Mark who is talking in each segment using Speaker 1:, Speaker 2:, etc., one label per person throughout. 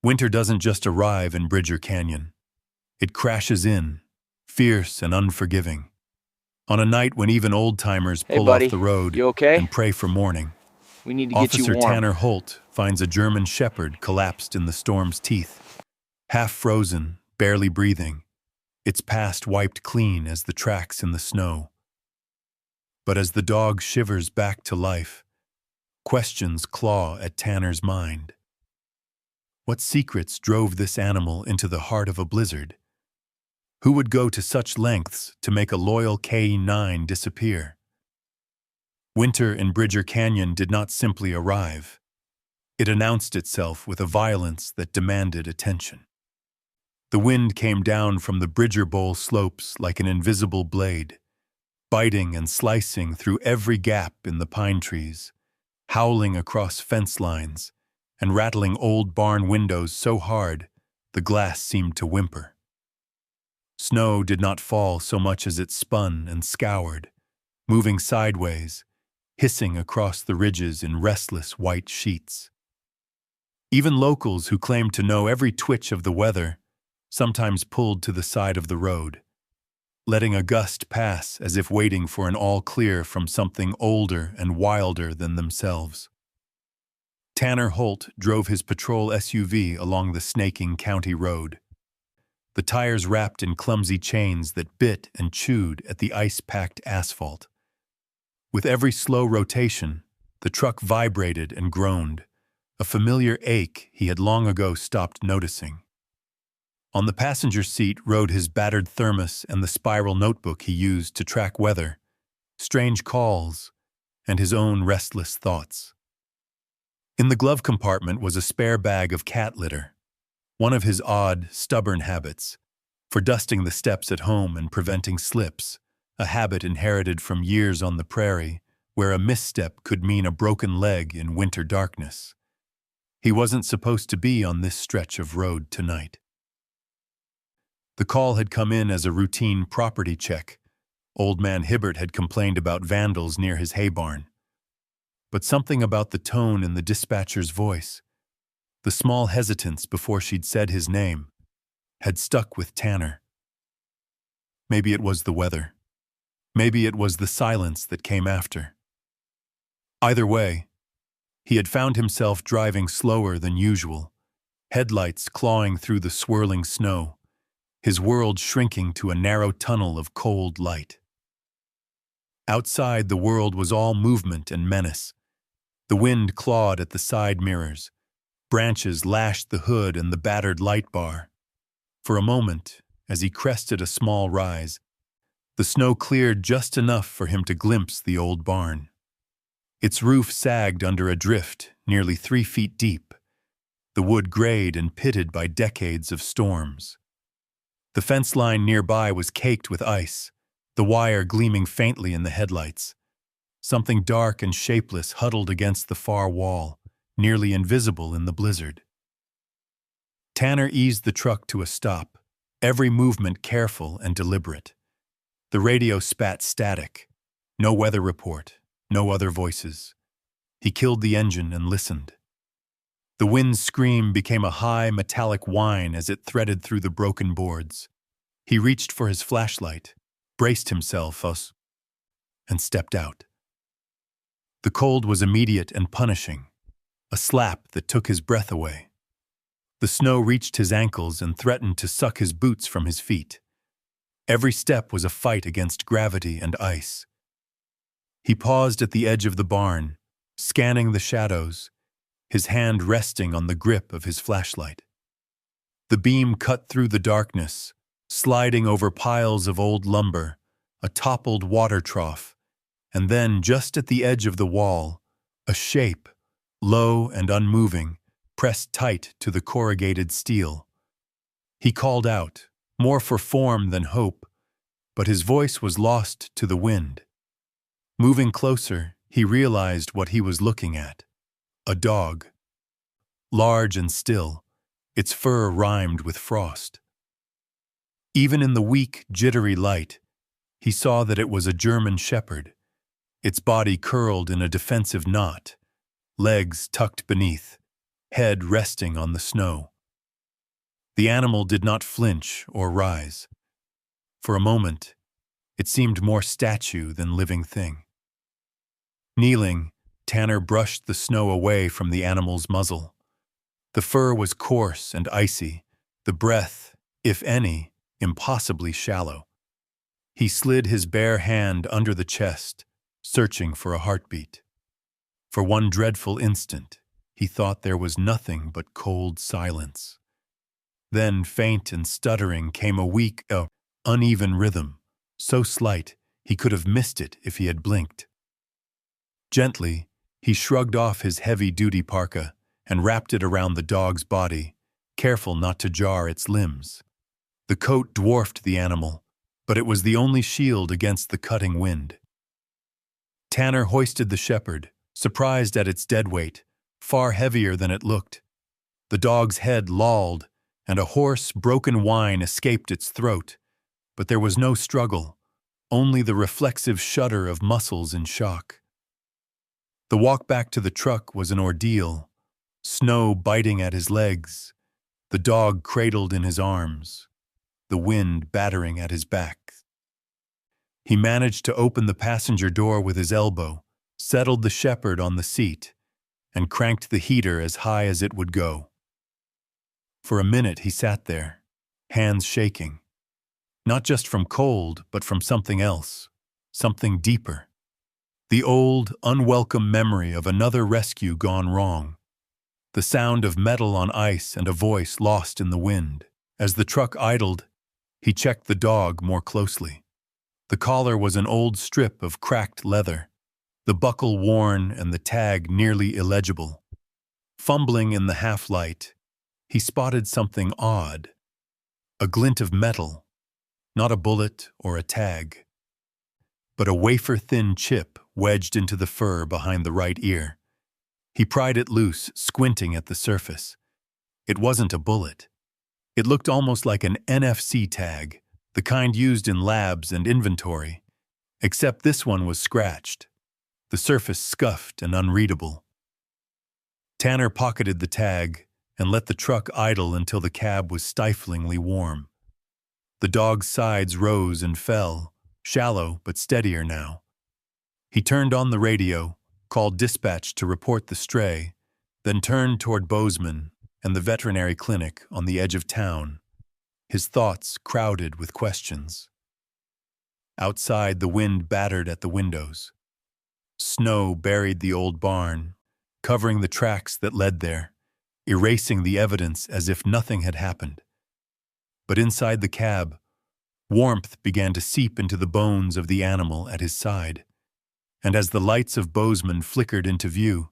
Speaker 1: Winter doesn't just arrive in Bridger Canyon. It crashes in, fierce and unforgiving, on a night when even old-timers
Speaker 2: Hey,
Speaker 1: pull off
Speaker 2: buddy.
Speaker 1: the road
Speaker 2: You okay?
Speaker 1: and pray for morning.
Speaker 2: We need to get you
Speaker 1: Officer
Speaker 2: warm.
Speaker 1: Tanner Holt finds a German shepherd collapsed in the storm's teeth, half frozen, barely breathing, its past wiped clean as the tracks in the snow. But as the dog shivers back to life, questions claw at Tanner's mind. What secrets drove this animal into the heart of a blizzard? Who would go to such lengths to make a loyal K9 disappear? Winter in Bridger Canyon did not simply arrive. It announced itself with a violence that demanded attention. The wind came down from the Bridger Bowl slopes like an invisible blade, biting and slicing through every gap in the pine trees, howling across fence lines, and rattling old barn windows so hard the glass seemed to whimper. Snow did not fall so much as it spun and scoured, moving sideways, hissing across the ridges in restless white sheets. Even locals who claimed to know every twitch of the weather sometimes pulled to the side of the road, letting a gust pass as if waiting for an all-clear from something older and wilder than themselves. Tanner Holt drove his patrol SUV along the snaking county road, the tires wrapped in clumsy chains that bit and chewed at the ice-packed asphalt. With every slow rotation, the truck vibrated and groaned, a familiar ache he had long ago stopped noticing. On the passenger seat rode his battered thermos and the spiral notebook he used to track weather, strange calls, and his own restless thoughts. In the glove compartment was a spare bag of cat litter, one of his odd, stubborn habits, for dusting the steps at home and preventing slips, a habit inherited from years on the prairie, where a misstep could mean a broken leg in winter darkness. He wasn't supposed to be on this stretch of road tonight. The call had come in as a routine property check. Old Man Hibbert had complained about vandals near his hay barn. But something about the tone in the dispatcher's voice, the small hesitance before she'd said his name, had stuck with Tanner. Maybe it was the weather. Maybe it was the silence that came after. Either way, he had found himself driving slower than usual, headlights clawing through the swirling snow, his world shrinking to a narrow tunnel of cold light. Outside, the world was all movement and menace. The wind clawed at the side mirrors. Branches lashed the hood and the battered light bar. For a moment, as he crested a small rise, the snow cleared just enough for him to glimpse the old barn. Its roof sagged under a drift nearly 3 feet deep, the wood grayed and pitted by decades of storms. The fence line nearby was caked with ice, the wire gleaming faintly in the headlights. Something dark and shapeless huddled against the far wall, nearly invisible in the blizzard. Tanner eased the truck to a stop, every movement careful and deliberate. The radio spat static. No weather report, no other voices. He killed the engine and listened. The wind's scream became a high, metallic whine as it threaded through the broken boards. He reached for his flashlight, braced himself, and stepped out. The cold was immediate and punishing, a slap that took his breath away. The snow reached his ankles and threatened to suck his boots from his feet. Every step was a fight against gravity and ice. He paused at the edge of the barn, scanning the shadows, his hand resting on the grip of his flashlight. The beam cut through the darkness, sliding over piles of old lumber, a toppled water trough, and then, just at the edge of the wall, a shape, low and unmoving, pressed tight to the corrugated steel. He called out, more for form than hope, but his voice was lost to the wind. Moving closer, he realized what he was looking at. A dog. Large and still, its fur rimed with frost. Even in the weak, jittery light, he saw that it was a German shepherd, its body curled in a defensive knot, legs tucked beneath, head resting on the snow. The animal did not flinch or rise. For a moment, it seemed more statue than living thing. Kneeling, Tanner brushed the snow away from the animal's muzzle. The fur was coarse and icy, the breath, if any, impossibly shallow. He slid his bare hand under the chest, searching for a heartbeat. For one dreadful instant, he thought there was nothing but cold silence. Then, faint and stuttering, came a weak, uneven rhythm, so slight he could have missed it if he had blinked. Gently, he shrugged off his heavy-duty parka and wrapped it around the dog's body, careful not to jar its limbs. The coat dwarfed the animal, but it was the only shield against the cutting wind. Tanner hoisted the shepherd, surprised at its dead weight, far heavier than it looked. The dog's head lolled, and a hoarse, broken whine escaped its throat, but there was no struggle, only the reflexive shudder of muscles in shock. The walk back to the truck was an ordeal, snow biting at his legs, the dog cradled in his arms, the wind battering at his back. He managed to open the passenger door with his elbow, settled the shepherd on the seat, and cranked the heater as high as it would go. For a minute he sat there, hands shaking, not just from cold, but from something else, something deeper. The old, unwelcome memory of another rescue gone wrong. The sound of metal on ice and a voice lost in the wind. As the truck idled, he checked the dog more closely. The collar was an old strip of cracked leather, the buckle worn and the tag nearly illegible. Fumbling in the half-light, he spotted something odd. A glint of metal, not a bullet or a tag, but a wafer-thin chip wedged into the fur behind the right ear. He pried it loose, squinting at the surface. It wasn't a bullet. It looked almost like an NFC tag, the kind used in labs and inventory, except this one was scratched, the surface scuffed and unreadable. Tanner pocketed the tag and let the truck idle until the cab was stiflingly warm. The dog's sides rose and fell, shallow but steadier now. He turned on the radio, called dispatch to report the stray, then turned toward Bozeman and the veterinary clinic on the edge of town, his thoughts crowded with questions. Outside, the wind battered at the windows. Snow buried the old barn, covering the tracks that led there, erasing the evidence as if nothing had happened. But inside the cab, warmth began to seep into the bones of the animal at his side. And as the lights of Bozeman flickered into view,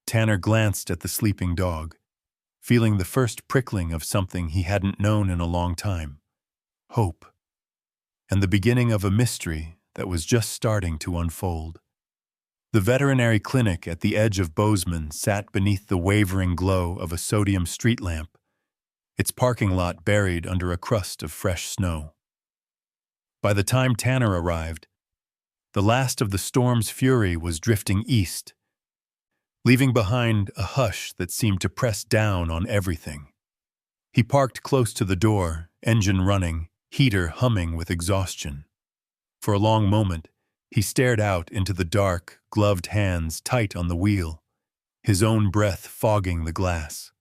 Speaker 1: Tanner glanced at the sleeping dog, feeling the first prickling of something he hadn't known in a long time, hope, and the beginning of a mystery that was just starting to unfold. The veterinary clinic at the edge of Bozeman sat beneath the wavering glow of a sodium street lamp, its parking lot buried under a crust of fresh snow. By the time Tanner arrived, the last of the storm's fury was drifting east, leaving behind a hush that seemed to press down on everything. He parked close to the door, engine running, heater humming with exhaustion. For a long moment, he stared out into the dark, gloved hands tight on the wheel, his own breath fogging the glass.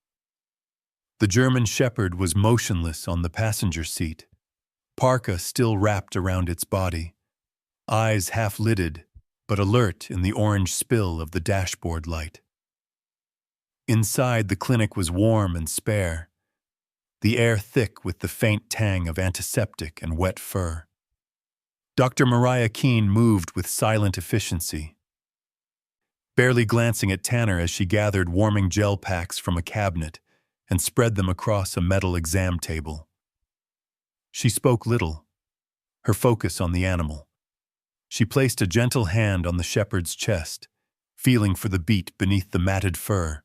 Speaker 1: The German shepherd was motionless on the passenger seat, parka still wrapped around its body, eyes half-lidded, but alert in the orange spill of the dashboard light. Inside, the clinic was warm and spare, the air thick with the faint tang of antiseptic and wet fur. Dr. Mariah Keene moved with silent efficiency, barely glancing at Tanner as she gathered warming gel packs from a cabinet and spread them across a metal exam table. She spoke little, her focus on the animal. She placed a gentle hand on the shepherd's chest, feeling for the beat beneath the matted fur,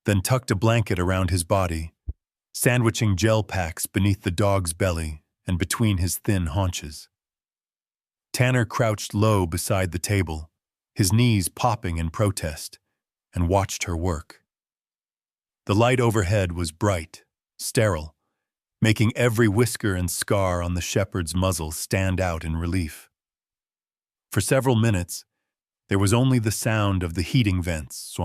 Speaker 1: then tucked a blanket around his body, sandwiching gel packs beneath the dog's belly and between his thin haunches. Tanner crouched low beside the table, his knees popping in protest, and watched her work. The light overhead was bright, sterile, making every whisker and scar on the shepherd's muzzle stand out in relief. For several minutes, there was only the sound of the heating vents,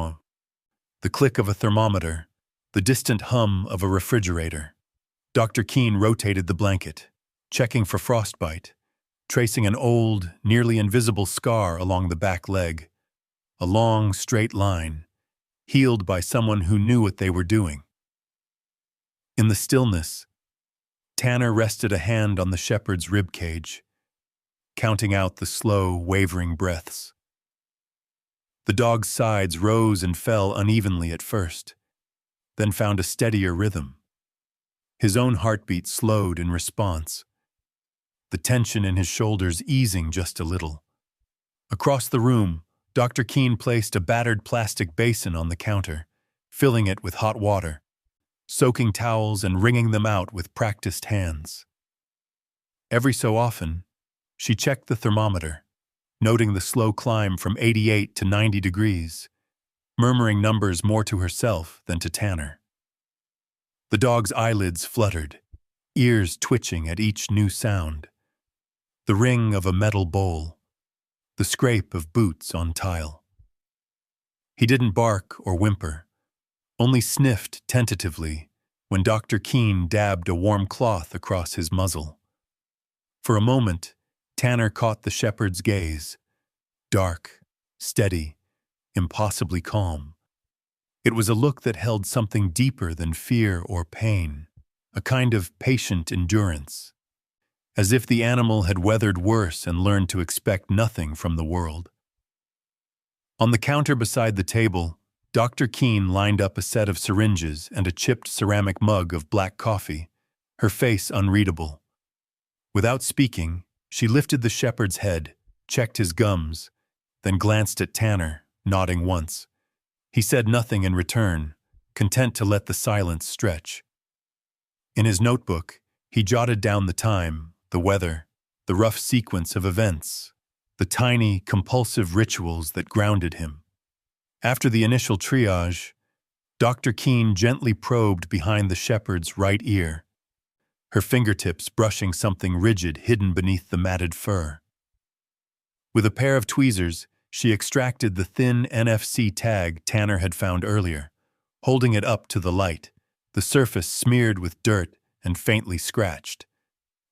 Speaker 1: the click of a thermometer, the distant hum of a refrigerator. Dr. Keene rotated the blanket, checking for frostbite, tracing an old, nearly invisible scar along the back leg, a long, straight line, healed by someone who knew what they were doing. In the stillness, Tanner rested a hand on the shepherd's rib cage, counting out the slow, wavering breaths. The dog's sides rose and fell unevenly at first, then found a steadier rhythm. His own heartbeat slowed in response, the tension in his shoulders easing just a little. Across the room, Dr. Keene placed a battered plastic basin on the counter, filling it with hot water, soaking towels and wringing them out with practiced hands. Every so often, she checked the thermometer, noting the slow climb from 88 to 90 degrees, murmuring numbers more to herself than to Tanner. The dog's eyelids fluttered, ears twitching at each new sound. The ring of a metal bowl, the scrape of boots on tile. He didn't bark or whimper, only sniffed tentatively when Dr. Keene dabbed a warm cloth across his muzzle. For a moment, Tanner caught the shepherd's gaze, dark, steady, impossibly calm. It was a look that held something deeper than fear or pain, a kind of patient endurance, as if the animal had weathered worse and learned to expect nothing from the world. On the counter beside the table, Dr. Keene lined up a set of syringes and a chipped ceramic mug of black coffee, her face unreadable. Without speaking, she lifted the shepherd's head, checked his gums, then glanced at Tanner, nodding once. He said nothing in return, content to let the silence stretch. In his notebook, he jotted down the time, the weather, the rough sequence of events, the tiny, compulsive rituals that grounded him. After the initial triage, Dr. Keene gently probed behind the shepherd's right ear, her fingertips brushing something rigid hidden beneath the matted fur. With a pair of tweezers, she extracted the thin NFC tag Tanner had found earlier, holding it up to the light, the surface smeared with dirt and faintly scratched.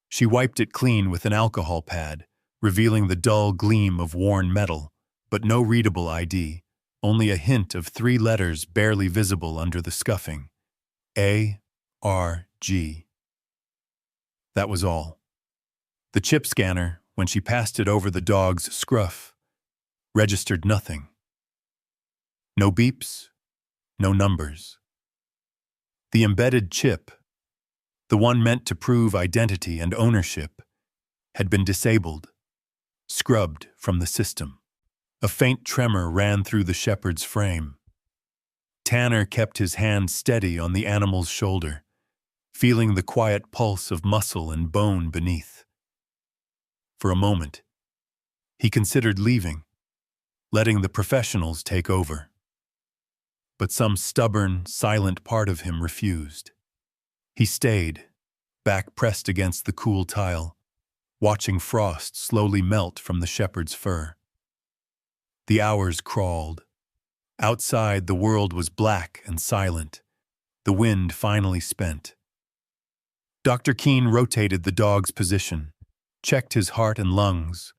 Speaker 1: She wiped it clean with an alcohol pad, revealing the dull gleam of worn metal, but no readable ID, only a hint of 3 letters barely visible under the scuffing. A-R-G. That was all. The chip scanner, when she passed it over the dog's scruff, registered nothing. No beeps, no numbers. The embedded chip, the one meant to prove identity and ownership, had been disabled, scrubbed from the system. A faint tremor ran through the shepherd's frame. Tanner kept his hand steady on the animal's shoulder, feeling the quiet pulse of muscle and bone beneath. For a moment, he considered leaving, letting the professionals take over. But some stubborn, silent part of him refused. He stayed, back pressed against the cool tile, watching frost slowly melt from the shepherd's fur. The hours crawled. Outside, the world was black and silent, the wind finally spent. Dr. Keene rotated the dog's position, checked his heart and lungs,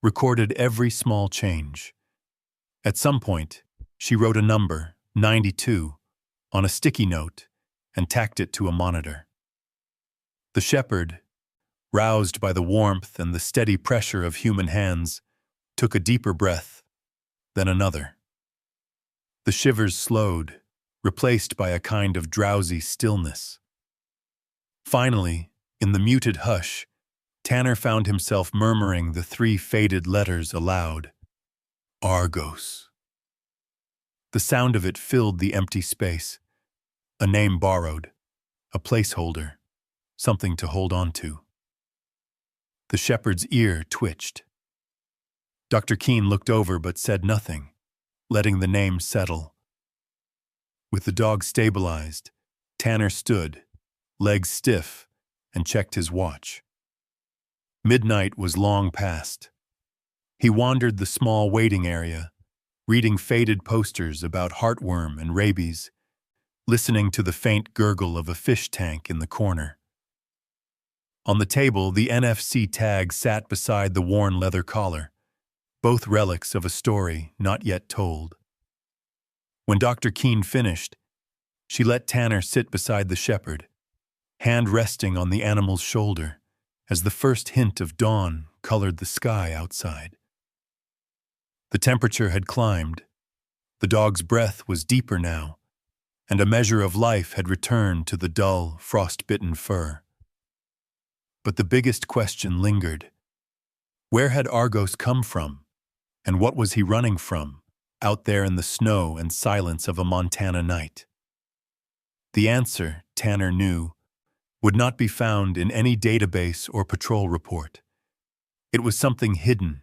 Speaker 1: recorded every small change. At some point, she wrote a number, 92, on a sticky note and tacked it to a monitor. The shepherd, roused by the warmth and the steady pressure of human hands, took a deeper breath, then another. The shivers slowed, replaced by a kind of drowsy stillness. Finally, in the muted hush, Tanner found himself murmuring the 3 faded letters aloud. Argos. The sound of it filled the empty space. A name borrowed, a placeholder, something to hold on to. The shepherd's ear twitched. Dr. Keene looked over but said nothing, letting the name settle. With the dog stabilized, Tanner stood, legs stiff, and checked his watch. Midnight was long past. He wandered the small waiting area, reading faded posters about heartworm and rabies, listening to the faint gurgle of a fish tank in the corner. On the table, the NFC tag sat beside the worn leather collar, both relics of a story not yet told. When Dr. Keene finished, she let Tanner sit beside the shepherd, hand resting on the animal's shoulder, as the first hint of dawn colored the sky outside. The temperature had climbed. The dog's breath was deeper now, and a measure of life had returned to the dull, frost-bitten fur. But the biggest question lingered. Where had Argos come from, and what was he running from, out there in the snow and silence of a Montana night? The answer, Tanner knew, would not be found in any database or patrol report. It was something hidden,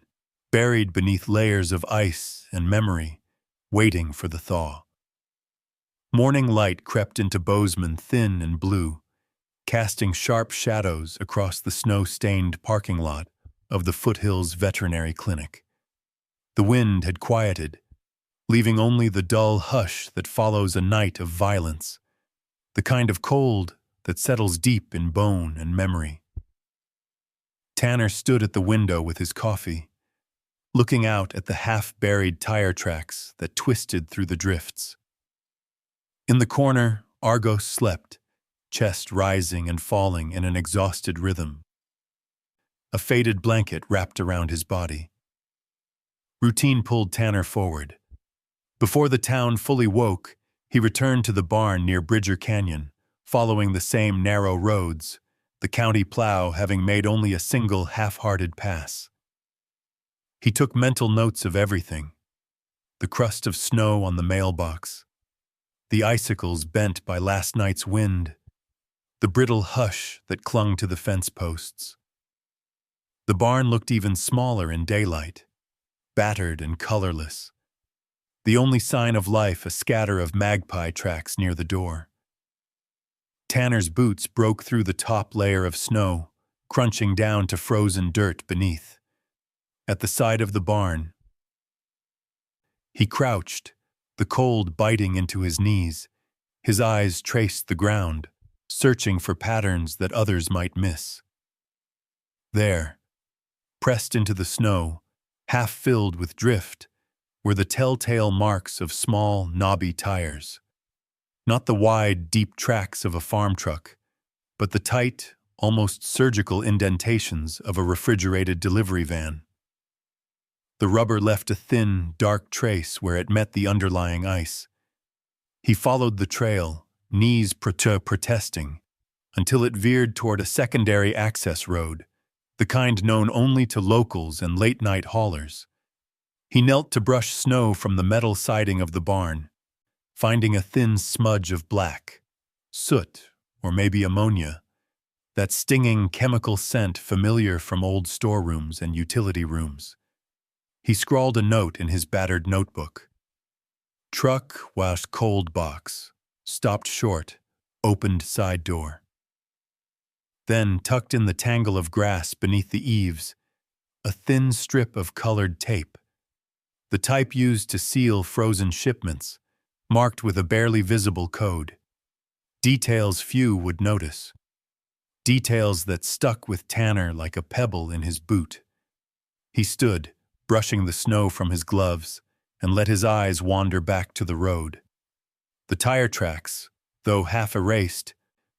Speaker 1: buried beneath layers of ice and memory, waiting for the thaw. Morning light crept into Bozeman thin and blue, casting sharp shadows across the snow-stained parking lot of the Foothills Veterinary Clinic. The wind had quieted, leaving only the dull hush that follows a night of violence, the kind of cold that settles deep in bone and memory. Tanner stood at the window with his coffee, looking out at the half-buried tire tracks that twisted through the drifts. In the corner, Argos slept, chest rising and falling in an exhausted rhythm. A faded blanket wrapped around his body. Routine pulled Tanner forward. Before the town fully woke, he returned to the barn near Bridger Canyon, following the same narrow roads, the county plow having made only a single half-hearted pass. He took mental notes of everything: the crust of snow on the mailbox, the icicles bent by last night's wind, the brittle hush that clung to the fence posts. The barn looked even smaller in daylight, battered and colorless. The only sign of life a scatter of magpie tracks near the door. Tanner's boots broke through the top layer of snow, crunching down to frozen dirt beneath. At the side of the barn, he crouched, the cold biting into his knees. His eyes traced the ground, searching for patterns that others might miss. There, pressed into the snow, half filled with drift, were the telltale marks of small, knobby tires. Not the wide, deep tracks of a farm truck, but the tight, almost surgical indentations of a refrigerated delivery van. The rubber left a thin, dark trace where it met the underlying ice. He followed the trail, knees protesting, until it veered toward a secondary access road, the kind known only to locals and late-night haulers. He knelt to brush snow from the metal siding of the barn, finding a thin smudge of black, soot, or maybe ammonia, that stinging chemical scent familiar from old storerooms and utility rooms. He scrawled a note in his battered notebook. Truck washed cold box, stopped short, opened side door. Then, tucked in the tangle of grass beneath the eaves, a thin strip of colored tape, the type used to seal frozen shipments, marked with a barely visible code. Details few would notice. Details that stuck with Tanner like a pebble in his boot. He stood, brushing the snow from his gloves, and let his eyes wander back to the road. The tire tracks, though half erased,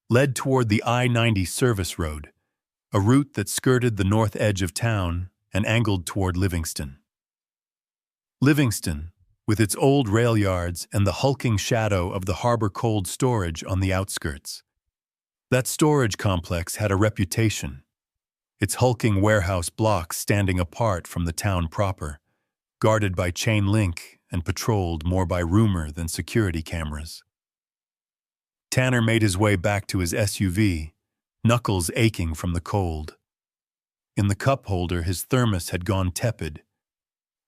Speaker 1: led toward the I-90 service road, a route that skirted the north edge of town and angled toward Livingston. Livingston, with its old rail yards and the hulking shadow of the harbor cold storage on the outskirts. That storage complex had a reputation, its hulking warehouse blocks standing apart from the town proper, guarded by chain link and patrolled more by rumor than security cameras. Tanner made his way back to his SUV, knuckles aching from the cold. In the cup holder, his thermos had gone tepid,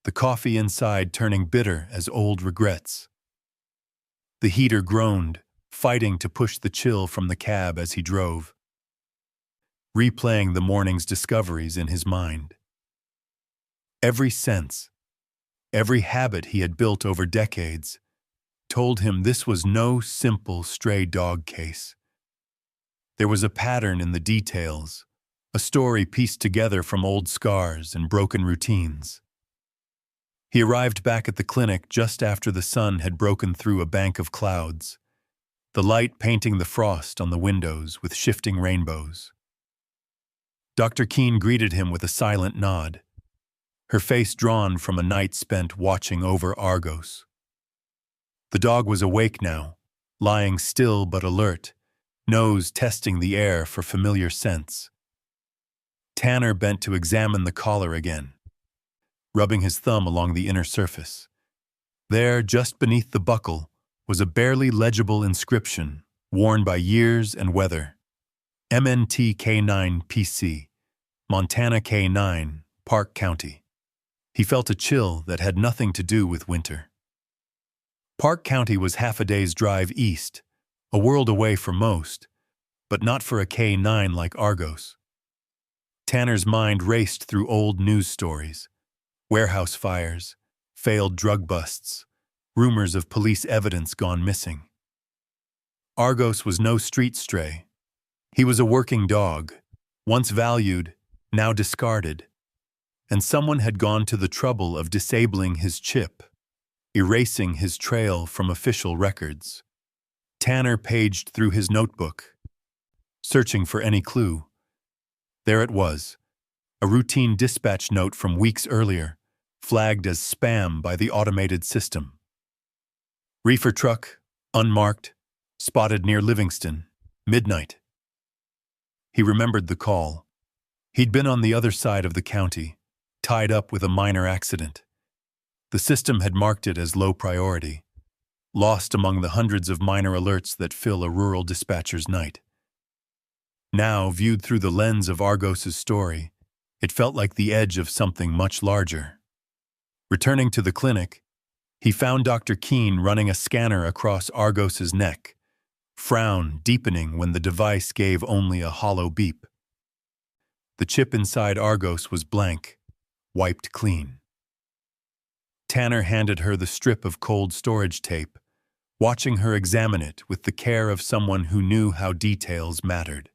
Speaker 1: the coffee inside turning bitter as old regrets. The heater groaned, fighting to push the chill from the cab as he drove. replaying the morning's discoveries in his mind. Every sense, every habit he had built over decades, told him this was no simple stray dog case. There was a pattern in the details, a story pieced together from old scars and broken routines. He arrived back at the clinic just after the sun had broken through a bank of clouds, the light painting the frost on the windows with shifting rainbows. Dr. Keene greeted him with a silent nod, her face drawn from a night spent watching over Argos. The dog was awake now, lying still but alert, nose testing the air for familiar scents. Tanner bent to examine the collar again, rubbing his thumb along the inner surface. There, just beneath the buckle, was a barely legible inscription, worn by years and weather. MNT K9 PC, Montana K9, Park County. He felt a chill that had nothing to do with winter. Park County was half a day's drive east, a world away for most, but not for a K9 like Argos. Tanner's mind raced through old news stories, warehouse fires, failed drug busts, rumors of police evidence gone missing. Argos was no street stray. He was a working dog, once valued, now discarded, and someone had gone to the trouble of disabling his chip, erasing his trail from official records. Tanner paged through his notebook, searching for any clue. There it was, a routine dispatch note from weeks earlier, flagged as spam by the automated system. Reefer truck, unmarked, spotted near Livingston, midnight. He remembered the call. He'd been on the other side of the county, tied up with a minor accident. The system had marked it as low priority, lost among the hundreds of minor alerts that fill a rural dispatcher's night. Now, viewed through the lens of Argos's story, it felt like the edge of something much larger. Returning to the clinic, he found Dr. Keene running a scanner across Argos's neck, frown deepening when the device gave only a hollow beep. The chip inside Argos was blank, wiped clean. Tanner handed her the strip of cold storage tape, watching her examine it with the care of someone who knew how details mattered.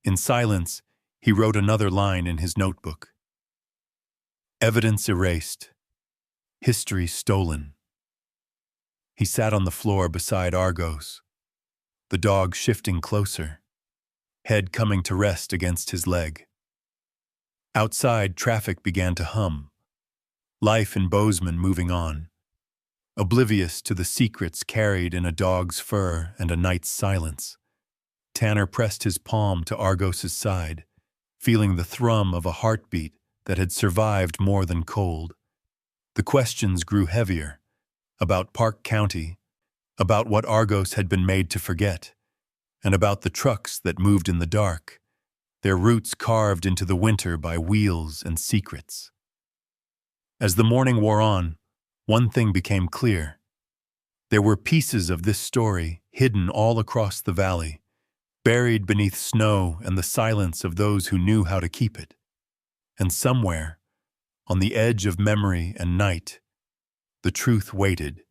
Speaker 1: In silence, he wrote another line in his notebook. Evidence erased. History stolen. He sat on the floor beside Argos, the dog shifting closer, head coming to rest against his leg. Outside, traffic began to hum, life in Bozeman moving on, oblivious to the secrets carried in a dog's fur and a night's silence. Tanner pressed his palm to Argos's side, feeling the thrum of a heartbeat that had survived more than cold. The questions grew heavier, about Park County, about what Argos had been made to forget, and about the trucks that moved in the dark, their roots carved into the winter by wheels and secrets. As the morning wore on, one thing became clear. There were pieces of this story hidden all across the valley, buried beneath snow and the silence of those who knew how to keep it. And somewhere, on the edge of memory and night, the truth waited,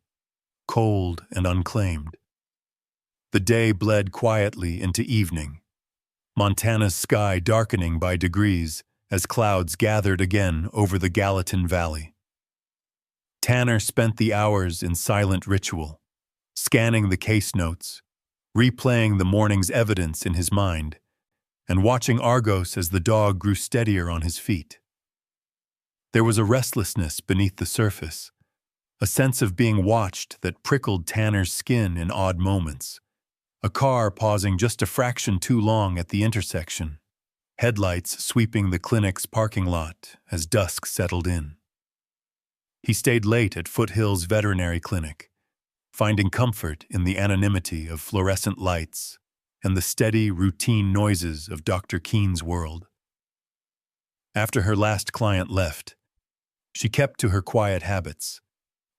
Speaker 1: cold and unclaimed. The day bled quietly into evening, Montana's sky darkening by degrees as clouds gathered again over the Gallatin Valley. Tanner spent the hours in silent ritual, scanning the case notes, replaying the morning's evidence in his mind, and watching Argos as the dog grew steadier on his feet. There was a restlessness beneath the surface, a sense of being watched that prickled Tanner's skin in odd moments. A car pausing just a fraction too long at the intersection, headlights sweeping the clinic's parking lot as dusk settled in. He stayed late at Foothills Veterinary Clinic, finding comfort in the anonymity of fluorescent lights and the steady, routine noises of Dr. Keene's world. After her last client left, she kept to her quiet habits,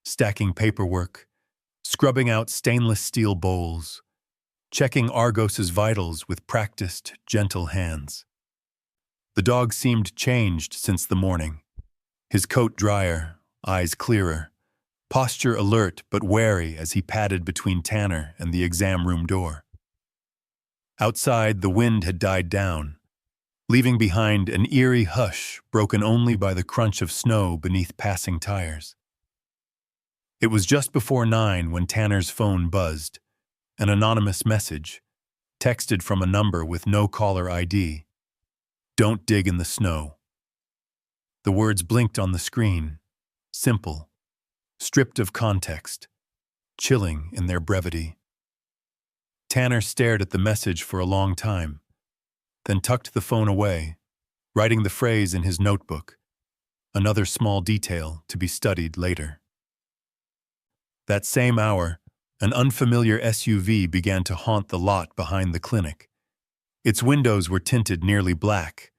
Speaker 1: stacking paperwork, scrubbing out stainless steel bowls, checking Argos's vitals with practiced, gentle hands. The dog seemed changed since the morning. His coat drier, eyes clearer, posture alert but wary as he padded between Tanner and the exam room door. Outside, the wind had died down, leaving behind an eerie hush broken only by the crunch of snow beneath passing tires. It was just before 9 when Tanner's phone buzzed, an anonymous message, texted from a number with no caller ID. "Don't dig in the snow." The words blinked on the screen, simple, stripped of context, chilling in their brevity. Tanner stared at the message for a long time, then tucked the phone away, writing the phrase in his notebook, another small detail to be studied later. That same hour, an unfamiliar SUV began to haunt the lot behind the clinic. Its windows were tinted nearly black,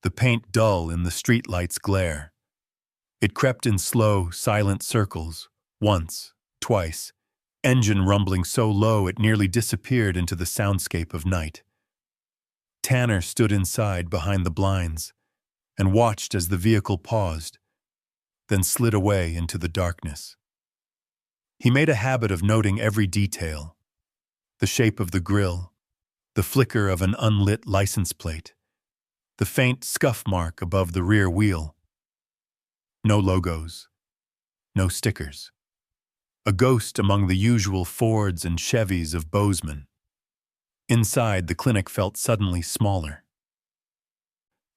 Speaker 1: the paint dull in the streetlight's glare. It crept in slow, silent circles, once, twice, engine rumbling so low it nearly disappeared into the soundscape of night. Tanner stood inside behind the blinds and watched as the vehicle paused, then slid away into the darkness. He made a habit of noting every detail: the shape of the grille, the flicker of an unlit license plate, the faint scuff mark above the rear wheel. No logos, no stickers. A ghost among the usual Fords and Chevys of Bozeman. Inside, the clinic felt suddenly smaller.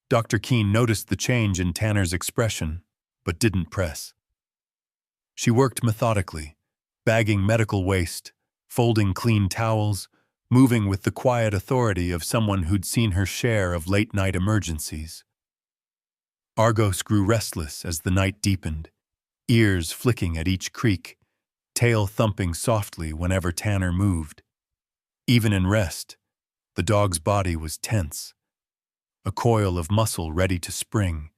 Speaker 1: Dr. Keene noticed the change in Tanner's expression, but didn't press. She worked methodically, bagging medical waste, folding clean towels, moving with the quiet authority of someone who'd seen her share of late-night emergencies. Argos grew restless as the night deepened, ears flicking at each creak, tail thumping softly whenever Tanner moved. Even in rest, the dog's body was tense, a coil of muscle ready to spring,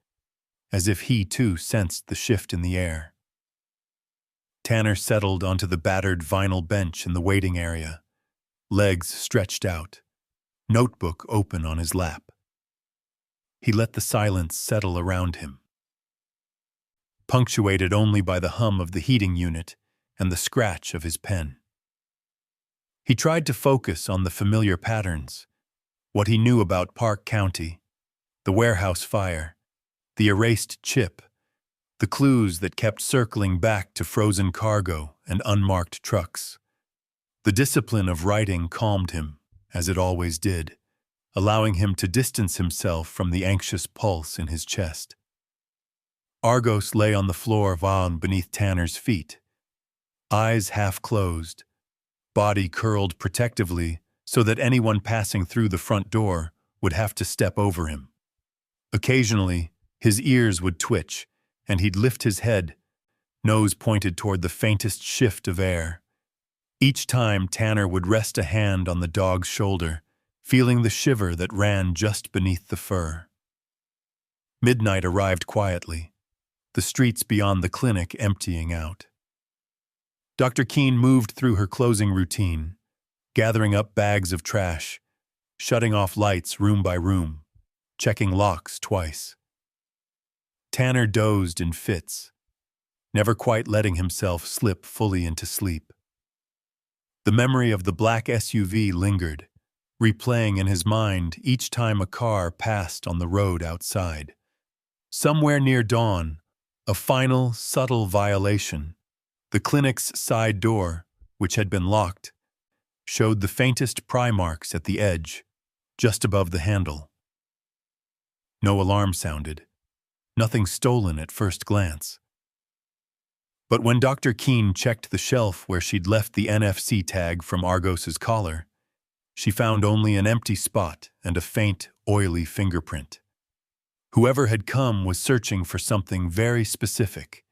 Speaker 1: as if he too sensed the shift in the air. Tanner settled onto the battered vinyl bench in the waiting area, legs stretched out, notebook open on his lap. He let the silence settle around him, punctuated only by the hum of the heating unit and the scratch of his pen. He tried to focus on the familiar patterns, what he knew about Park County, the warehouse fire, the erased chip, the clues that kept circling back to frozen cargo and unmarked trucks. The discipline of writing calmed him, as it always did, allowing him to distance himself from the anxious pulse in his chest. Argos lay on the floor beneath Tanner's feet, eyes half closed, body curled protectively so that anyone passing through the front door would have to step over him. Occasionally, his ears would twitch, and he'd lift his head, nose pointed toward the faintest shift of air. Each time, Tanner would rest a hand on the dog's shoulder, feeling the shiver that ran just beneath the fur. Midnight arrived quietly, the streets beyond the clinic emptying out. Dr. Keene moved through her closing routine, gathering up bags of trash, shutting off lights room by room, checking locks twice. Tanner dozed in fits, never quite letting himself slip fully into sleep. The memory of the black SUV lingered, replaying in his mind each time a car passed on the road outside. Somewhere near dawn, a final, subtle violation. The clinic's side door, which had been locked, showed the faintest pry marks at the edge, just above the handle. No alarm sounded, nothing stolen at first glance. But when Dr. Keene checked the shelf where she'd left the NFC tag from Argos's collar, she found only an empty spot and a faint, oily fingerprint. Whoever had come was searching for something very specific,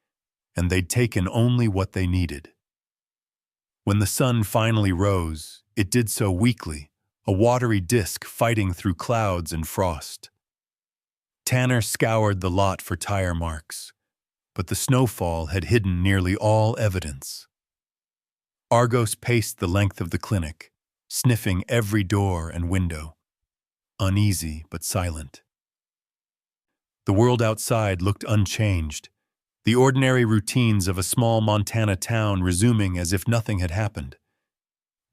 Speaker 1: and they'd taken only what they needed. When the sun finally rose, it did so weakly, a watery disk fighting through clouds and frost. Tanner scoured the lot for tire marks, but the snowfall had hidden nearly all evidence. Argos paced the length of the clinic, sniffing every door and window, uneasy but silent. The world outside looked unchanged, the ordinary routines of a small Montana town resuming as if nothing had happened.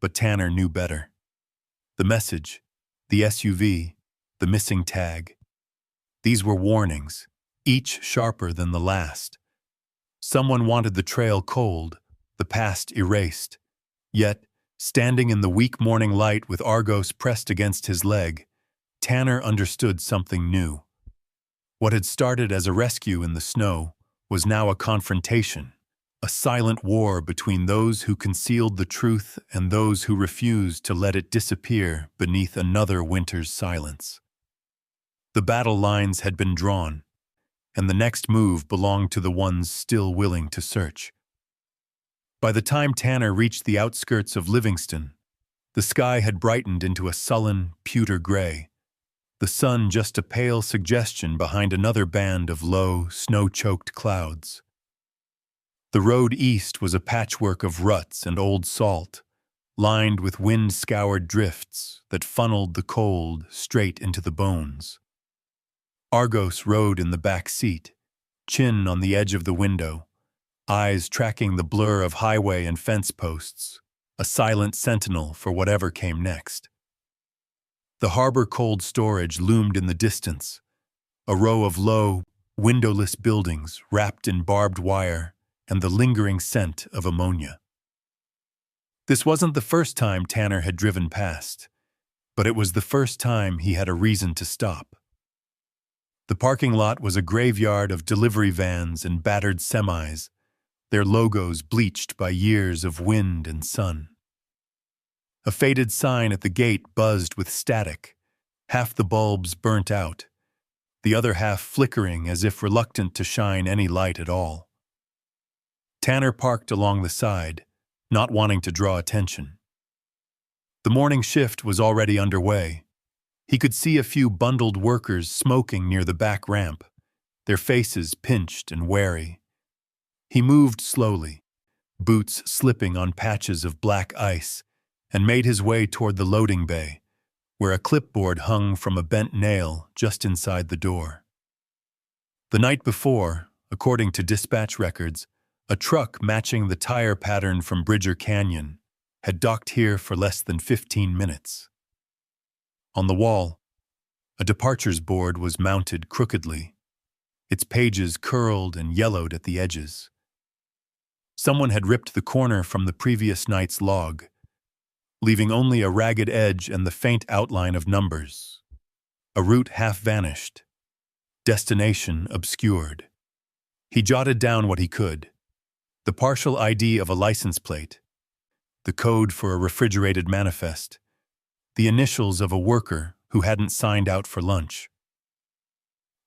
Speaker 1: But Tanner knew better. The message, the SUV, the missing tag. These were warnings, each sharper than the last. Someone wanted the trail cold, the past erased. Yet, standing in the weak morning light with Argos pressed against his leg, Tanner understood something new. What had started as a rescue in the snow was now a confrontation, a silent war between those who concealed the truth and those who refused to let it disappear beneath another winter's silence. The battle lines had been drawn, and the next move belonged to the ones still willing to search. By the time Tanner reached the outskirts of Livingston, the sky had brightened into a sullen, pewter gray, the sun just a pale suggestion behind another band of low, snow-choked clouds. The road east was a patchwork of ruts and old salt, lined with wind-scoured drifts that funneled the cold straight into the bones. Argos rode in the back seat, chin on the edge of the window, eyes tracking the blur of highway and fence posts, a silent sentinel for whatever came next. The harbor cold storage loomed in the distance, a row of low, windowless buildings wrapped in barbed wire and the lingering scent of ammonia. This wasn't the first time Tanner had driven past, but it was the first time he had a reason to stop. The parking lot was a graveyard of delivery vans and battered semis, their logos bleached by years of wind and sun. A faded sign at the gate buzzed with static, half the bulbs burnt out, the other half flickering as if reluctant to shine any light at all. Tanner parked along the side, not wanting to draw attention. The morning shift was already underway. He could see a few bundled workers smoking near the back ramp, their faces pinched and wary. He moved slowly, boots slipping on patches of black ice, and made his way toward the loading bay, where a clipboard hung from a bent nail just inside the door. The night before, according to dispatch records, a truck matching the tire pattern from Bridger Canyon had docked here for less than 15 minutes. On the wall, a departures board was mounted crookedly, its pages curled and yellowed at the edges. Someone had ripped the corner from the previous night's log, leaving only a ragged edge and the faint outline of numbers. A route half vanished, destination obscured. He jotted down what he could: the partial ID of a license plate, the code for a refrigerated manifest, the initials of a worker who hadn't signed out for lunch.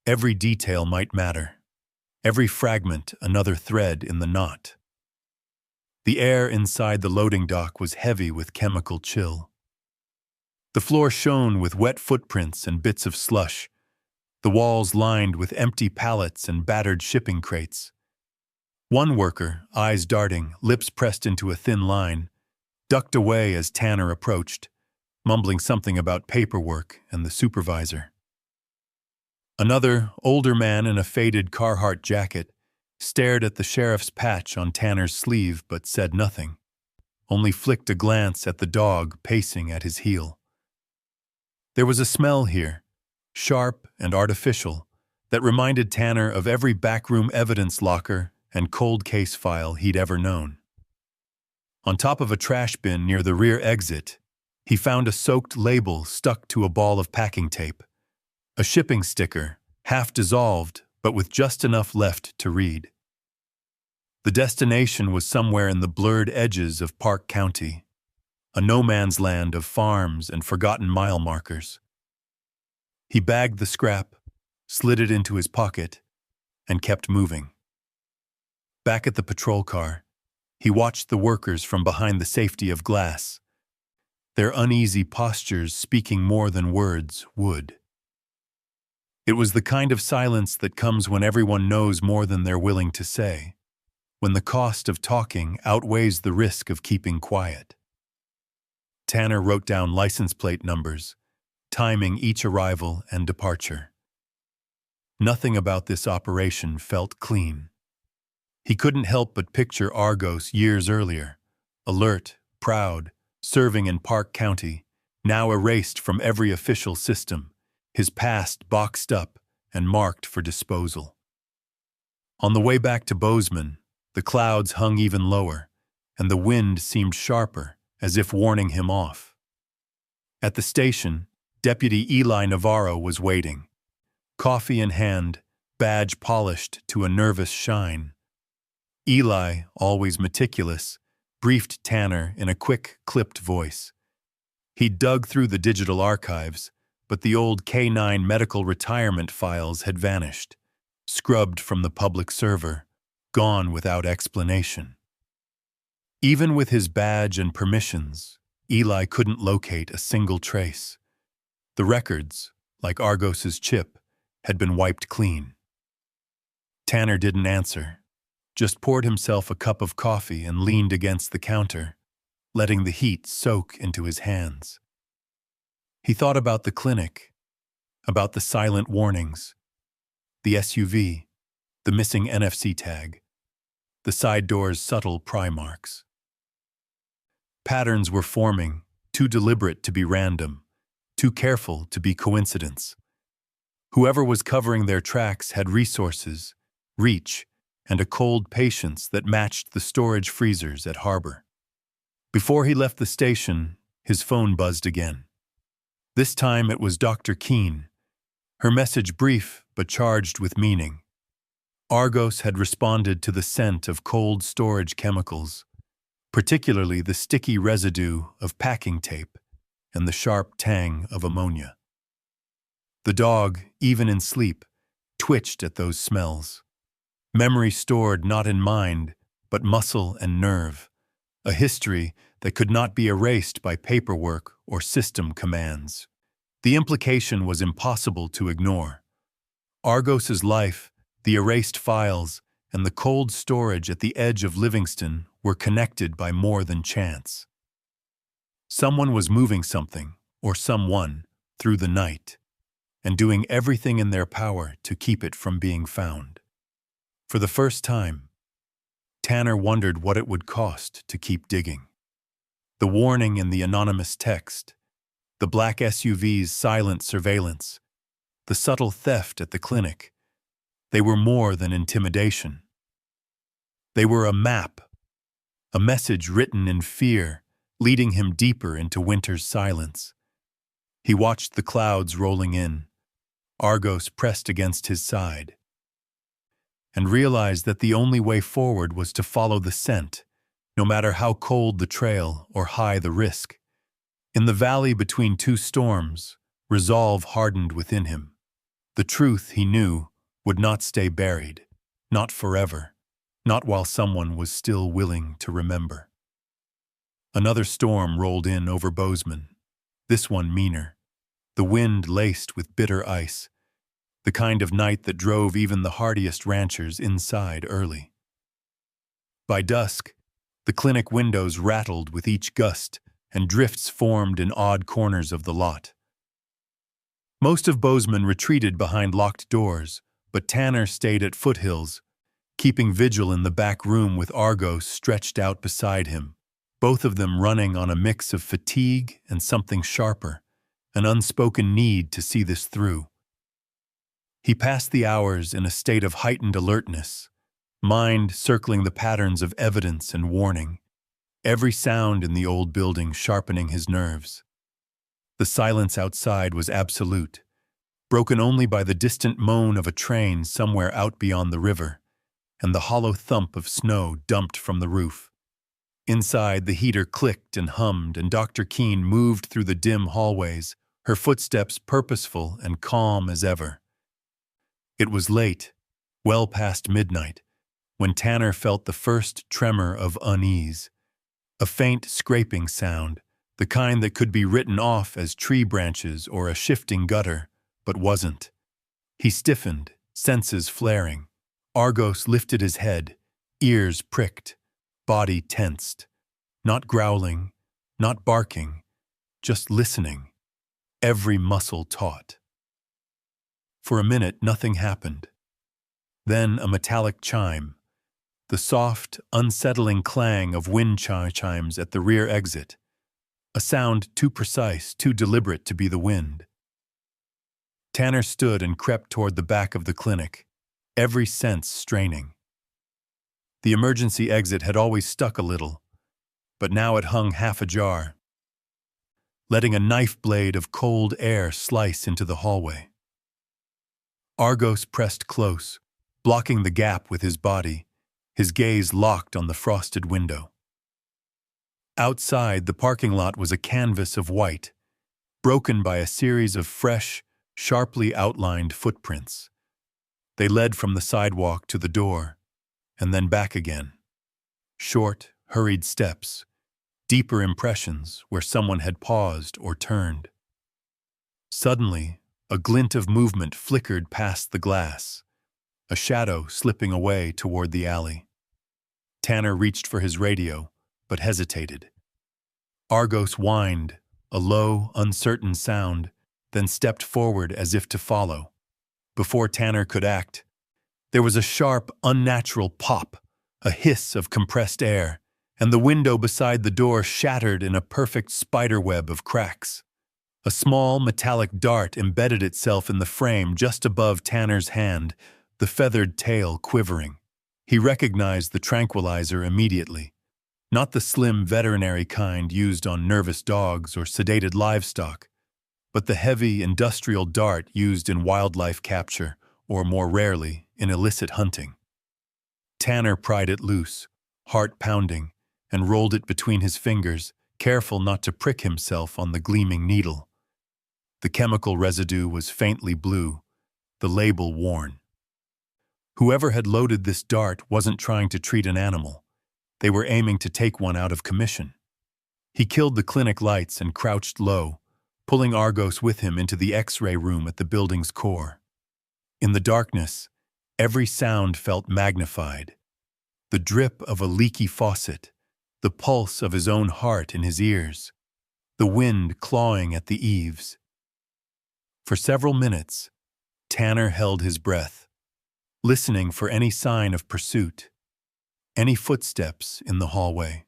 Speaker 1: Every detail might matter, every fragment another thread in the knot. The air inside the loading dock was heavy with chemical chill. The floor shone with wet footprints and bits of slush, the walls lined with empty pallets and battered shipping crates. One worker, eyes darting, lips pressed into a thin line, ducked away as Tanner approached, mumbling something about paperwork and the supervisor. Another, older man in a faded Carhartt jacket, stared at the sheriff's patch on Tanner's sleeve but said nothing, only flicked a glance at the dog pacing at his heel. There was a smell here, sharp and artificial, that reminded Tanner of every backroom evidence locker and cold case file he'd ever known. On top of a trash bin near the rear exit, he found a soaked label stuck to a ball of packing tape, a shipping sticker, half dissolved but with just enough left to read. The destination was somewhere in the blurred edges of Park County, a no-man's land of farms and forgotten mile markers. He bagged the scrap, slid it into his pocket, and kept moving. Back at the patrol car, he watched the workers from behind the safety of glass, their uneasy postures speaking more than words would. It was the kind of silence that comes when everyone knows more than they're willing to say, when the cost of talking outweighs the risk of keeping quiet. Tanner wrote down license plate numbers, timing each arrival and departure. Nothing about this operation felt clean. He couldn't help but picture Argos years earlier, alert, proud, serving in Park County, now erased from every official system, his past boxed up and marked for disposal. On the way back to Bozeman, the clouds hung even lower, and the wind seemed sharper, as if warning him off. At the station, Deputy Eli Navarro was waiting, coffee in hand, badge polished to a nervous shine. Eli, always meticulous, briefed Tanner in a quick, clipped voice. He dug through the digital archives, but the old K-9 medical retirement files had vanished, scrubbed from the public server, gone without explanation. Even with his badge and permissions, Eli couldn't locate a single trace. The records, like Argos's chip, had been wiped clean. Tanner didn't answer, just poured himself a cup of coffee and leaned against the counter, letting the heat soak into his hands. He thought about the clinic, about the silent warnings, the SUV, the missing NFC tag, the side door's subtle pry marks. Patterns were forming, too deliberate to be random, too careful to be coincidence. Whoever was covering their tracks had resources, reach, and a cold patience that matched the storage freezers at Harbor. Before he left the station, his phone buzzed again. This time it was Dr. Keene, her message brief but charged with meaning. Argos had responded to the scent of cold storage chemicals, particularly the sticky residue of packing tape and the sharp tang of ammonia. The dog, even in sleep, twitched at those smells. Memory stored not in mind, but muscle and nerve, a history that could not be erased by paperwork or system commands. The implication was impossible to ignore. Argos's life, the erased files, and the cold storage at the edge of Livingston were connected by more than chance. Someone was moving something, or someone, through the night, and doing everything in their power to keep it from being found. For the first time, Tanner wondered what it would cost to keep digging. The warning in the anonymous text, the black SUV's silent surveillance, the subtle theft at the clinic, they were more than intimidation. They were a map, a message written in fear, leading him deeper into winter's silence. He watched the clouds rolling in, Argos pressed against his side, and realized that the only way forward was to follow the scent, no matter how cold the trail or high the risk. In the valley between two storms, resolve hardened within him. The truth, he knew, would not stay buried, not forever, not while someone was still willing to remember. Another storm rolled in over Bozeman, this one meaner, the wind laced with bitter ice, the kind of night that drove even the hardiest ranchers inside early. By dusk, the clinic windows rattled with each gust, and drifts formed in odd corners of the lot. Most of Bozeman retreated behind locked doors, but Tanner stayed at Foothills, keeping vigil in the back room with Argos stretched out beside him, both of them running on a mix of fatigue and something sharper, an unspoken need to see this through. He passed the hours in a state of heightened alertness, mind circling the patterns of evidence and warning, every sound in the old building sharpening his nerves. The silence outside was absolute, broken only by the distant moan of a train somewhere out beyond the river, and the hollow thump of snow dumped from the roof. Inside, the heater clicked and hummed, and Dr. Keene moved through the dim hallways, her footsteps purposeful and calm as ever. It was late, well past midnight, when Tanner felt the first tremor of unease, a faint scraping sound, the kind that could be written off as tree branches or a shifting gutter, but wasn't. He stiffened, senses flaring. Argos lifted his head, ears pricked, body tensed, not growling, not barking, just listening, every muscle taut. For a minute, nothing happened. Then a metallic chime, the soft, unsettling clang of wind chimes at the rear exit, a sound too precise, too deliberate to be the wind. Tanner stood and crept toward the back of the clinic, every sense straining. The emergency exit had always stuck a little, but now it hung half ajar, letting a knife blade of cold air slice into the hallway. Argos pressed close, blocking the gap with his body, his gaze locked on the frosted window. Outside, the parking lot was a canvas of white, broken by a series of fresh, sharply outlined footprints. They led from the sidewalk to the door, and then back again. Short, hurried steps, deeper impressions where someone had paused or turned. Suddenly, a glint of movement flickered past the glass, a shadow slipping away toward the alley. Tanner reached for his radio, but hesitated. Argos whined, a low, uncertain sound, then stepped forward as if to follow. Before Tanner could act, there was a sharp, unnatural pop, a hiss of compressed air, and the window beside the door shattered in a perfect spiderweb of cracks. A small, metallic dart embedded itself in the frame just above Tanner's hand, the feathered tail quivering. He recognized the tranquilizer immediately. Not the slim veterinary kind used on nervous dogs or sedated livestock, but the heavy industrial dart used in wildlife capture, or more rarely, in illicit hunting. Tanner pried it loose, heart pounding, and rolled it between his fingers, careful not to prick himself on the gleaming needle. The chemical residue was faintly blue, the label worn. Whoever had loaded this dart wasn't trying to treat an animal. They were aiming to take one out of commission. He killed the clinic lights and crouched low, pulling Argos with him into the X-ray room at the building's core. In the darkness, every sound felt magnified. The drip of a leaky faucet, the pulse of his own heart in his ears, the wind clawing at the eaves. For several minutes, Tanner held his breath, listening for any sign of pursuit, any footsteps in the hallway.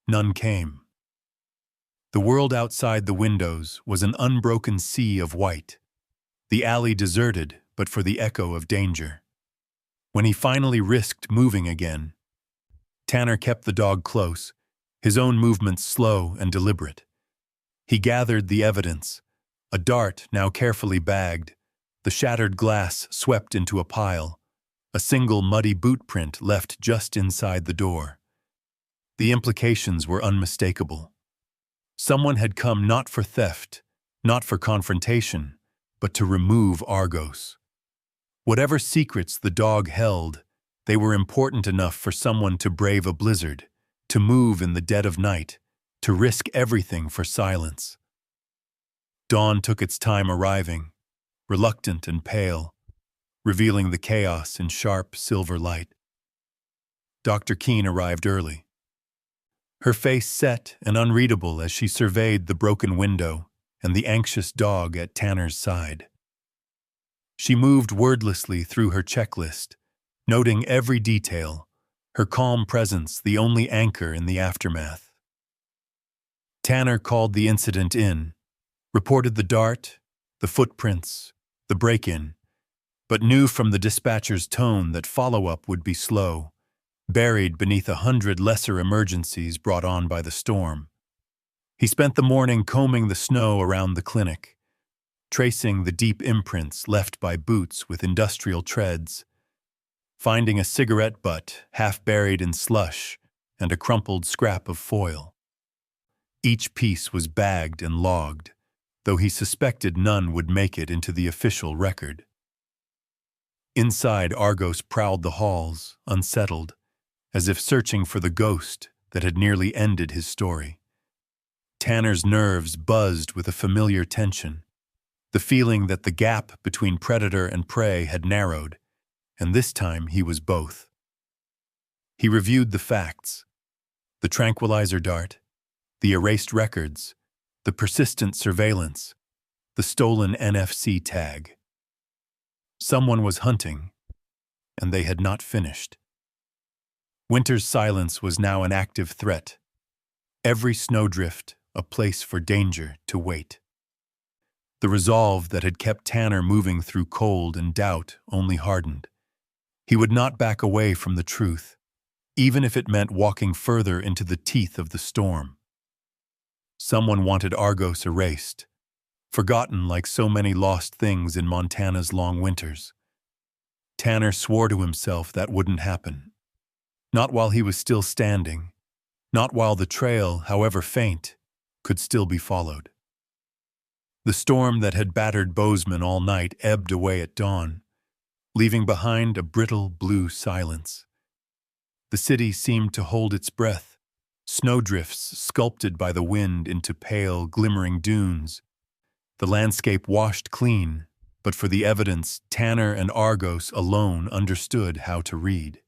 Speaker 1: None came. The world outside the windows was an unbroken sea of white, the alley deserted but for the echo of danger. When he finally risked moving again, Tanner kept the dog close, his own movements slow and deliberate. He gathered the evidence, a dart now carefully bagged, the shattered glass swept into a pile, a single muddy boot print left just inside the door. The implications were unmistakable. Someone had come not for theft, not for confrontation, but to remove Argos. Whatever secrets the dog held, they were important enough for someone to brave a blizzard, to move in the dead of night, to risk everything for silence. Dawn took its time arriving, reluctant and pale, revealing the chaos in sharp silver light. Dr. Keene arrived early. Her face set and unreadable as she surveyed the broken window and the anxious dog at Tanner's side. She moved wordlessly through her checklist, noting every detail, her calm presence the only anchor in the aftermath. Tanner called the incident in, reported the dart, the footprints, the break-in, but knew from the dispatcher's tone that follow-up would be slow, buried beneath 100 lesser emergencies brought on by the storm. He spent the morning combing the snow around the clinic, tracing the deep imprints left by boots with industrial treads, finding a cigarette butt half buried in slush and a crumpled scrap of foil. Each piece was bagged and logged, though he suspected none would make it into the official record. Inside, Argos prowled the halls, unsettled, as if searching for the ghost that had nearly ended his story. Tanner's nerves buzzed with a familiar tension, the feeling that the gap between predator and prey had narrowed, and this time he was both. He reviewed the facts, the tranquilizer dart, the erased records, The persistent surveillance, the stolen NFC tag. Someone was hunting, and they had not finished. Winter's silence was now an active threat. Every snowdrift, a place for danger to wait. The resolve that had kept Tanner moving through cold and doubt only hardened. He would not back away from the truth, even if it meant walking further into the teeth of the storm. Someone wanted Argos erased, forgotten like so many lost things in Montana's long winters. Tanner swore to himself that wouldn't happen. Not while he was still standing, not while the trail, however faint, could still be followed. The storm that had battered Bozeman all night ebbed away at dawn, leaving behind a brittle blue silence. The city seemed to hold its breath, snowdrifts sculpted by the wind into pale, glimmering dunes. The landscape washed clean, but for the evidence, Tanner and Argos alone understood how to read.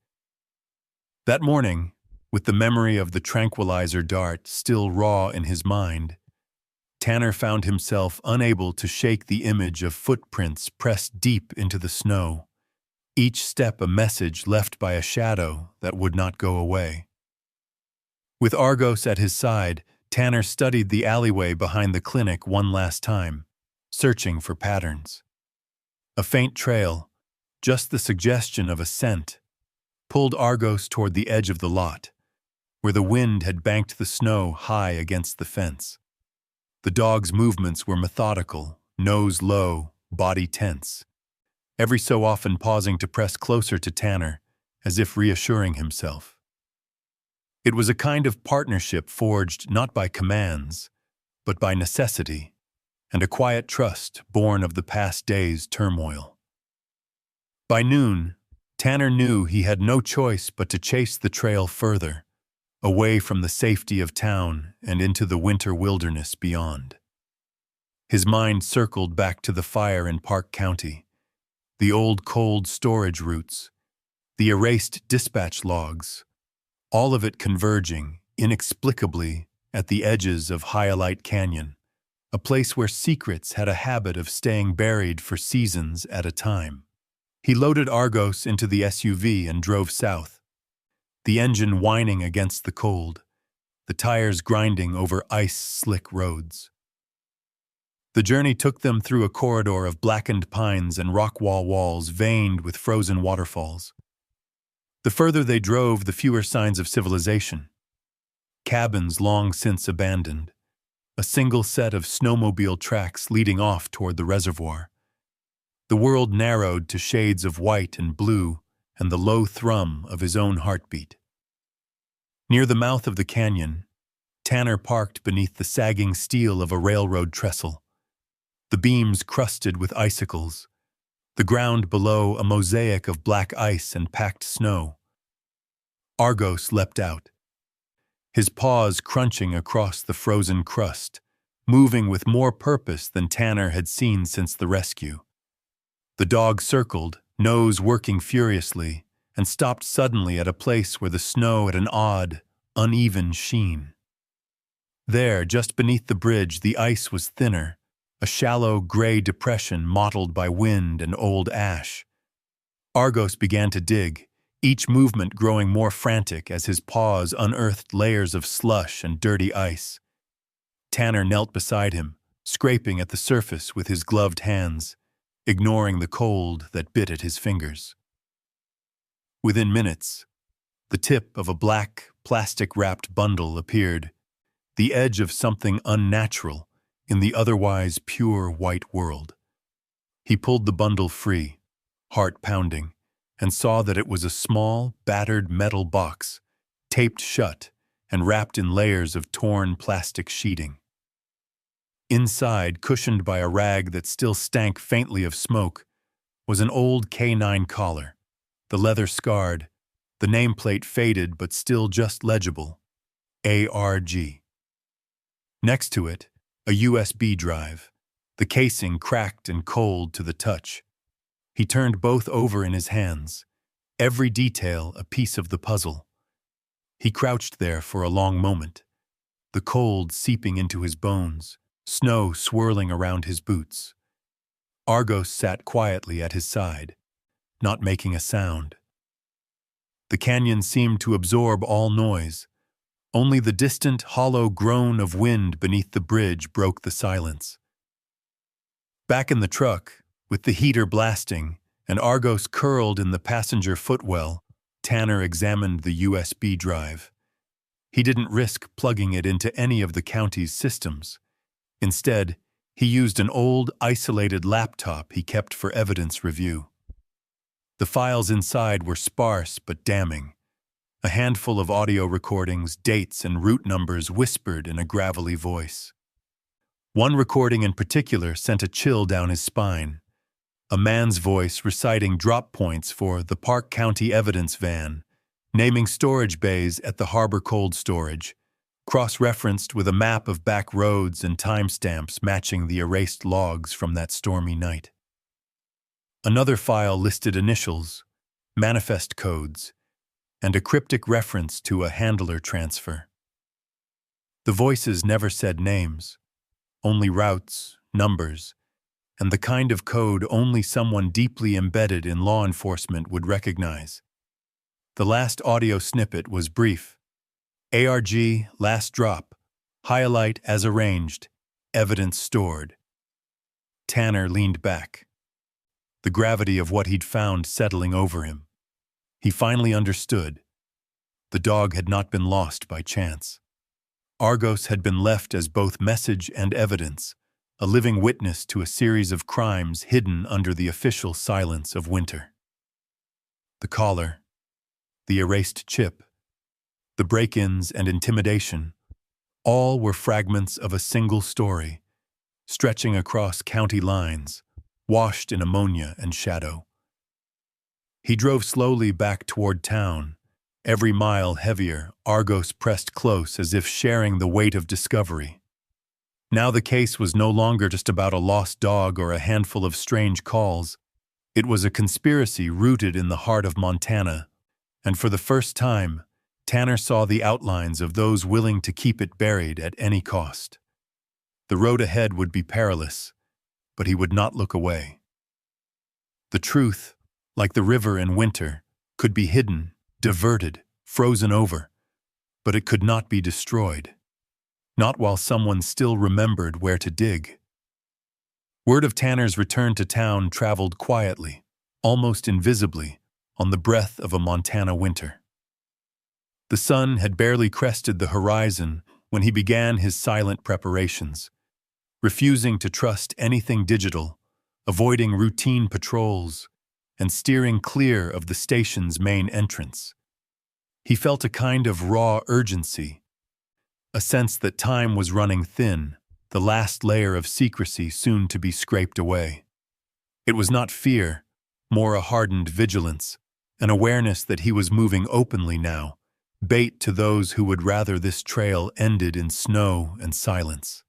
Speaker 1: That morning, with the memory of the tranquilizer dart still raw in his mind, Tanner found himself unable to shake the image of footprints pressed deep into the snow, each step a message left by a shadow that would not go away. With Argos at his side, Tanner studied the alleyway behind the clinic one last time, searching for patterns. A faint trail, just the suggestion of a scent, pulled Argos toward the edge of the lot, where the wind had banked the snow high against the fence. The dog's movements were methodical, nose low, body tense, every so often pausing to press closer to Tanner, as if reassuring himself. It was a kind of partnership forged not by commands, but by necessity, and a quiet trust born of the past day's turmoil. By noon, Tanner knew he had no choice but to chase the trail further, away from the safety of town and into the winter wilderness beyond. His mind circled back to the fire in Park County, the old cold storage routes, the erased dispatch logs, all of it converging, inexplicably, at the edges of Hyalite Canyon, a place where secrets had a habit of staying buried for seasons at a time. He loaded Argos into the SUV and drove south, the engine whining against the cold, the tires grinding over ice-slick roads. The journey took them through a corridor of blackened pines and rock wall walls veined with frozen waterfalls. The further they drove, the fewer signs of civilization. Cabins long since abandoned, a single set of snowmobile tracks leading off toward the reservoir. The world narrowed to shades of white and blue and the low thrum of his own heartbeat. Near the mouth of the canyon, Tanner parked beneath the sagging steel of a railroad trestle, the beams crusted with icicles, the ground below a mosaic of black ice and packed snow. Argos leapt out, his paws crunching across the frozen crust, moving with more purpose than Tanner had seen since the rescue. The dog circled, nose working furiously, and stopped suddenly at a place where the snow had an odd, uneven sheen. There, just beneath the bridge, the ice was thinner, a shallow gray depression mottled by wind and old ash. Argos began to dig, each movement growing more frantic as his paws unearthed layers of slush and dirty ice. Tanner knelt beside him, scraping at the surface with his gloved hands, ignoring the cold that bit at his fingers. Within minutes, the tip of a black, plastic-wrapped bundle appeared, the edge of something unnatural in the otherwise pure white world. He pulled the bundle free, heart pounding, and saw that it was a small, battered metal box, taped shut and wrapped in layers of torn plastic sheeting. Inside, cushioned by a rag that still stank faintly of smoke, was an old K9 collar, the leather scarred, the nameplate faded but still just legible, ARG. Next to it, a USB drive, the casing cracked and cold to the touch. He turned both over in his hands, every detail a piece of the puzzle. He crouched there for a long moment, the cold seeping into his bones, snow swirling around his boots. Argos sat quietly at his side, not making a sound. The canyon seemed to absorb all noise. Only the distant, hollow groan of wind beneath the bridge broke the silence. Back in the truck, with the heater blasting and Argos curled in the passenger footwell, Tanner examined the USB drive. He didn't risk plugging it into any of the county's systems. Instead, he used an old, isolated laptop he kept for evidence review. The files inside were sparse but damning. A handful of audio recordings, dates, and route numbers whispered in a gravelly voice. One recording in particular sent a chill down his spine. A man's voice reciting drop points for the Park County evidence van, naming storage bays at the Harbor Cold Storage, cross-referenced with a map of back roads and timestamps matching the erased logs from that stormy night. Another file listed initials, manifest codes, and a cryptic reference to a handler transfer. The voices never said names, only routes, numbers, and the kind of code only someone deeply embedded in law enforcement would recognize. The last audio snippet was brief. ARG, last drop, highlight as arranged, evidence stored. Tanner leaned back, the gravity of what he'd found settling over him. He finally understood. The dog had not been lost by chance. Argos had been left as both message and evidence, a living witness to a series of crimes hidden under the official silence of winter. The collar, the erased chip, the break-ins and intimidation, all were fragments of a single story, stretching across county lines, washed in ammonia and shadow. He drove slowly back toward town, every mile heavier, Argos pressed close as if sharing the weight of discovery. Now the case was no longer just about a lost dog or a handful of strange calls. It was a conspiracy rooted in the heart of Montana, and for the first time, Tanner saw the outlines of those willing to keep it buried at any cost. The road ahead would be perilous, but he would not look away. The truth, like the river in winter, could be hidden, diverted, frozen over, but it could not be destroyed. Not while someone still remembered where to dig. Word of Tanner's return to town traveled quietly, almost invisibly, on the breath of a Montana winter. The sun had barely crested the horizon when he began his silent preparations, refusing to trust anything digital, avoiding routine patrols, and steering clear of the station's main entrance. He felt a kind of raw urgency, a sense that time was running thin, the last layer of secrecy soon to be scraped away. It was not fear, more a hardened vigilance, an awareness that he was moving openly now, bait to those who would rather this trail ended in snow and silence.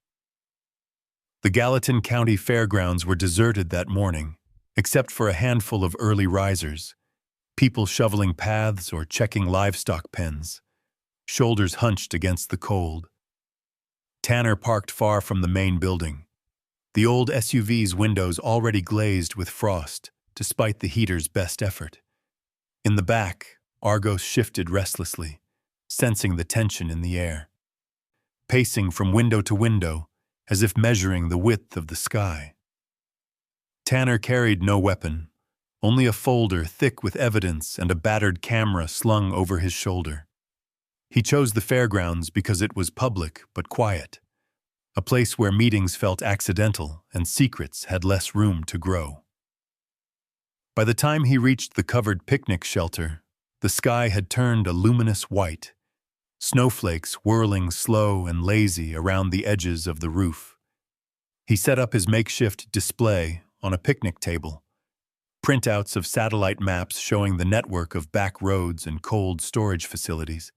Speaker 1: The Gallatin County Fairgrounds were deserted that morning, except for a handful of early risers, people shoveling paths or checking livestock pens, shoulders hunched against the cold. Tanner parked far from the main building, the old SUV's windows already glazed with frost, despite the heater's best effort. In the back, Argos shifted restlessly, sensing the tension in the air. Pacing from window to window, as if measuring the width of the sky. Tanner carried no weapon, only a folder thick with evidence and a battered camera slung over his shoulder. He chose the fairgrounds because it was public but quiet, a place where meetings felt accidental and secrets had less room to grow. By the time he reached the covered picnic shelter, the sky had turned a luminous white, snowflakes whirling slow and lazy around the edges of the roof. He set up his makeshift display on a picnic table, printouts of satellite maps showing the network of back roads and cold storage facilities,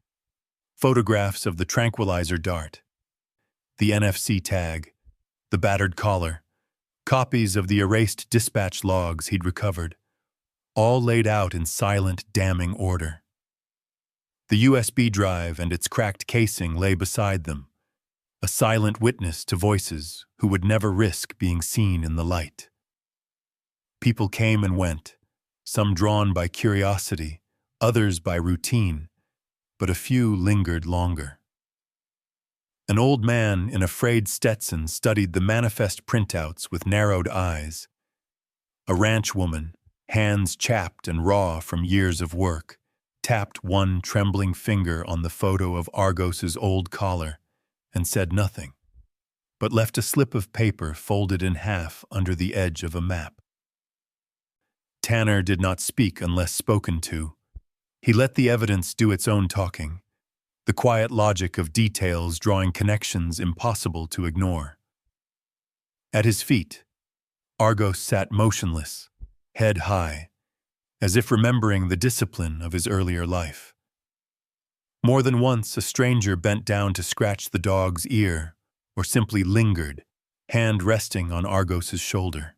Speaker 1: photographs of the tranquilizer dart, the NFC tag, the battered collar, copies of the erased dispatch logs he'd recovered, all laid out in silent, damning order. The USB drive and its cracked casing lay beside them, a silent witness to voices who would never risk being seen in the light. People came and went, some drawn by curiosity, others by routine, but a few lingered longer. An old man in a frayed Stetson studied the manifest printouts with narrowed eyes. A ranch woman, hands chapped and raw from years of work, tapped one trembling finger on the photo of Argos's old collar and said nothing, but left a slip of paper folded in half under the edge of a map. Tanner did not speak unless spoken to. He let the evidence do its own talking, the quiet logic of details drawing connections impossible to ignore. At his feet, Argos sat motionless, head high, as if remembering the discipline of his earlier life. More than once, a stranger bent down to scratch the dog's ear or simply lingered, hand resting on Argos's shoulder.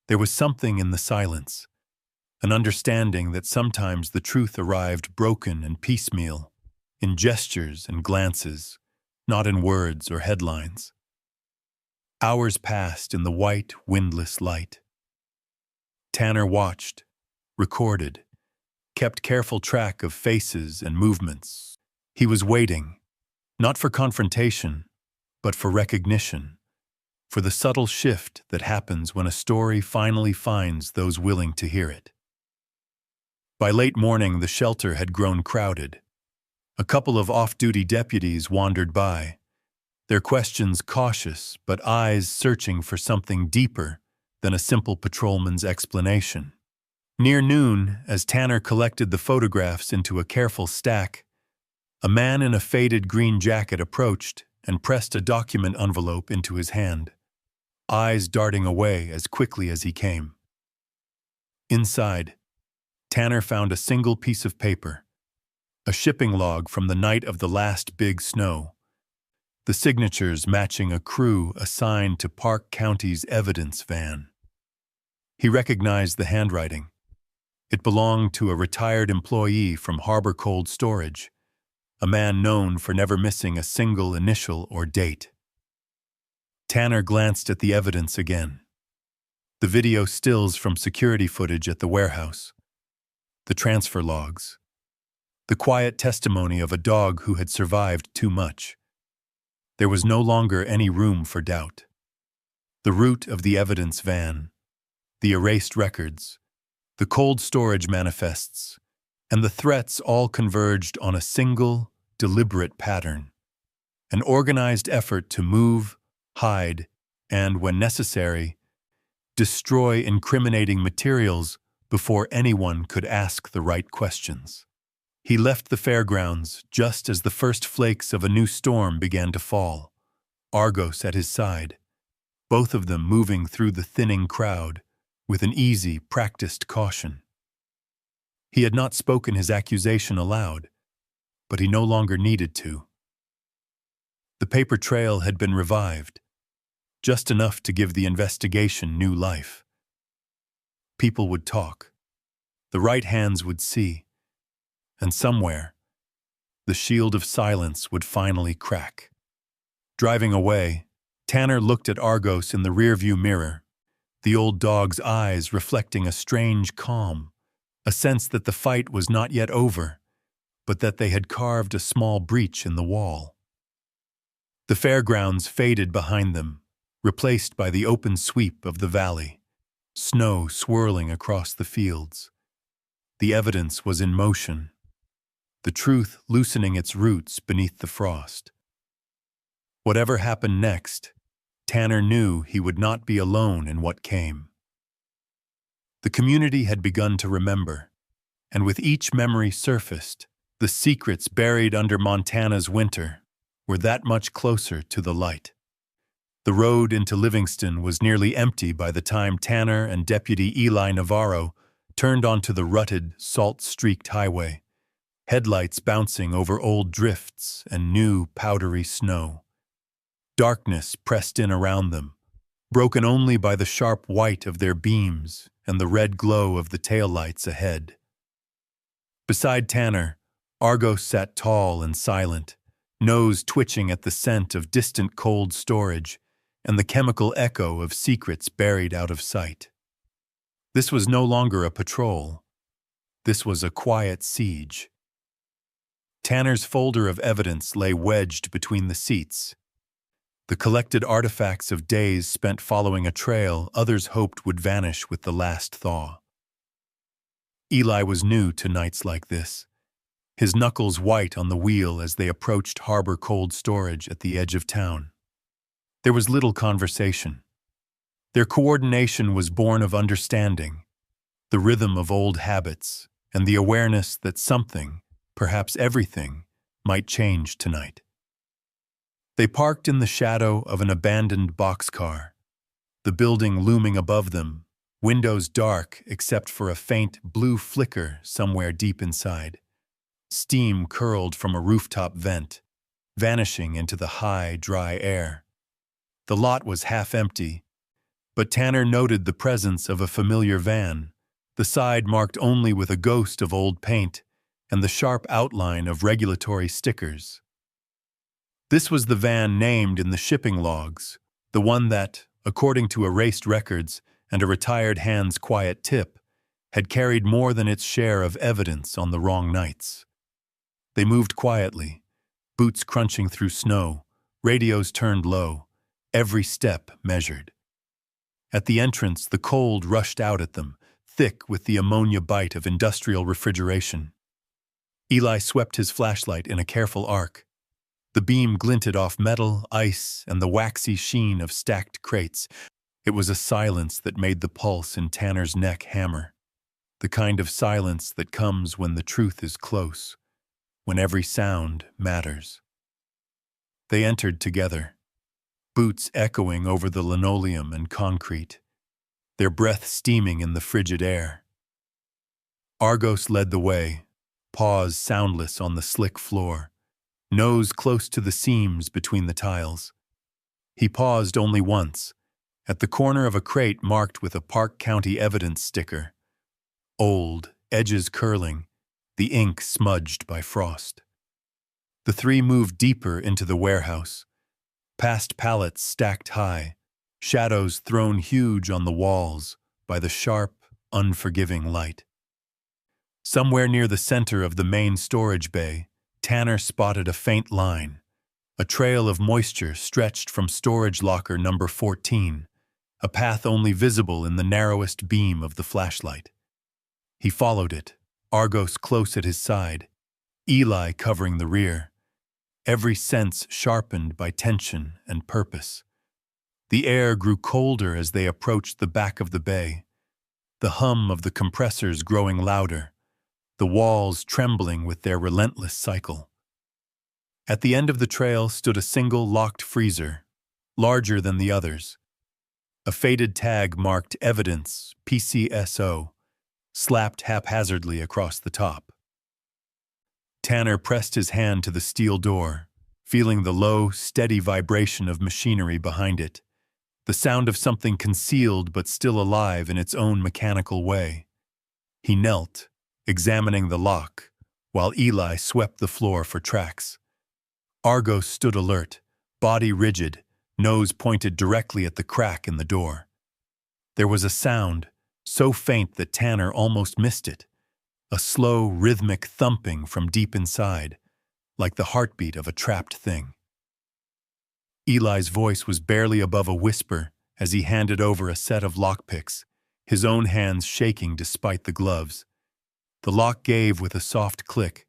Speaker 1: There was something in the silence, an understanding that sometimes the truth arrived broken and piecemeal, in gestures and glances, not in words or headlines. Hours passed in the white, windless light. Tanner watched, recorded, kept careful track of faces and movements. He was waiting, not for confrontation, but for recognition, for the subtle shift that happens when a story finally finds those willing to hear it. By late morning, the shelter had grown crowded. A couple of off-duty deputies wandered by, their questions cautious but eyes searching for something deeper than a simple patrolman's explanation. Near noon, as Tanner collected the photographs into a careful stack, a man in a faded green jacket approached and pressed a document envelope into his hand, eyes darting away as quickly as he came. Inside, Tanner found a single piece of paper, a shipping log from the night of the last big snow, the signatures matching a crew assigned to Park County's evidence van. He recognized the handwriting. It belonged to a retired employee from Harbor Cold Storage, a man known for never missing a single initial or date. Tanner glanced at the evidence again. The video stills from security footage at the warehouse, the transfer logs, the quiet testimony of a dog who had survived too much. There was no longer any room for doubt. The route of the evidence van, the erased records, the cold storage manifests, and the threats all converged on a single, deliberate pattern, an organized effort to move, hide, and, when necessary, destroy incriminating materials before anyone could ask the right questions. He left the fairgrounds just as the first flakes of a new storm began to fall, Argos at his side, both of them moving through the thinning crowd with an easy, practiced caution. He had not spoken his accusation aloud, but he no longer needed to. The paper trail had been revived, just enough to give the investigation new life. People would talk, the right hands would see, and somewhere, the shield of silence would finally crack. Driving away, Tanner looked at Argos in the rearview mirror, the old dog's eyes reflecting a strange calm, a sense that the fight was not yet over, but that they had carved a small breach in the wall. The fairgrounds faded behind them, replaced by the open sweep of the valley, snow swirling across the fields. The evidence was in motion, the truth loosening its roots beneath the frost. Whatever happened next, Tanner knew he would not be alone in what came. The community had begun to remember, and with each memory surfaced, the secrets buried under Montana's winter were that much closer to the light. The road into Livingston was nearly empty by the time Tanner and Deputy Eli Navarro turned onto the rutted, salt-streaked highway, headlights bouncing over old drifts and new, powdery snow. Darkness pressed in around them, broken only by the sharp white of their beams and the red glow of the taillights ahead. Beside Tanner, Argos sat tall and silent, nose twitching at the scent of distant cold storage and the chemical echo of secrets buried out of sight. This was no longer a patrol. This was a quiet siege. Tanner's folder of evidence lay wedged between the seats. The collected artifacts of days spent following a trail others hoped would vanish with the last thaw. Eli was new to nights like this, his knuckles white on the wheel as they approached harbor cold storage at the edge of town. There was little conversation. Their coordination was born of understanding, the rhythm of old habits, and the awareness that something, perhaps everything, might change tonight. They parked in the shadow of an abandoned boxcar, the building looming above them, windows dark except for a faint blue flicker somewhere deep inside. Steam curled from a rooftop vent, vanishing into the high, dry air. The lot was half empty, but Tanner noted the presence of a familiar van, the side marked only with a ghost of old paint and the sharp outline of regulatory stickers. This was the van named in the shipping logs, the one that, according to erased records and a retired hand's quiet tip, had carried more than its share of evidence on the wrong nights. They moved quietly, boots crunching through snow, radios turned low, every step measured. At the entrance, the cold rushed out at them, thick with the ammonia bite of industrial refrigeration. Eli swept his flashlight in a careful arc. The beam glinted off metal, ice, and the waxy sheen of stacked crates. It was a silence that made the pulse in Tanner's neck hammer, the kind of silence that comes when the truth is close, when every sound matters. They entered together, boots echoing over the linoleum and concrete, their breath steaming in the frigid air. Argos led the way, paws soundless on the slick floor, nose close to the seams between the tiles. He paused only once, at the corner of a crate marked with a Park County evidence sticker. Old, edges curling, the ink smudged by frost. The three moved deeper into the warehouse, past pallets stacked high, shadows thrown huge on the walls by the sharp, unforgiving light. Somewhere near the center of the main storage bay, Tanner spotted a faint line, a trail of moisture stretched from storage locker number 14, a path only visible in the narrowest beam of the flashlight. He followed it, Argos close at his side, Eli covering the rear, every sense sharpened by tension and purpose. The air grew colder as they approached the back of the bay, the hum of the compressors growing louder, the walls trembling with their relentless cycle. At the end of the trail stood a single locked freezer, larger than the others. A faded tag marked Evidence, PCSO, slapped haphazardly across the top. Tanner pressed his hand to the steel door, feeling the low, steady vibration of machinery behind it, the sound of something concealed but still alive in its own mechanical way. He knelt, examining the lock, while Eli swept the floor for tracks. Argos stood alert, body rigid, nose pointed directly at the crack in the door. There was a sound, so faint that Tanner almost missed it, a slow, rhythmic thumping from deep inside, like the heartbeat of a trapped thing. Eli's voice was barely above a whisper as he handed over a set of lockpicks, his own hands shaking despite the gloves. The lock gave with a soft click,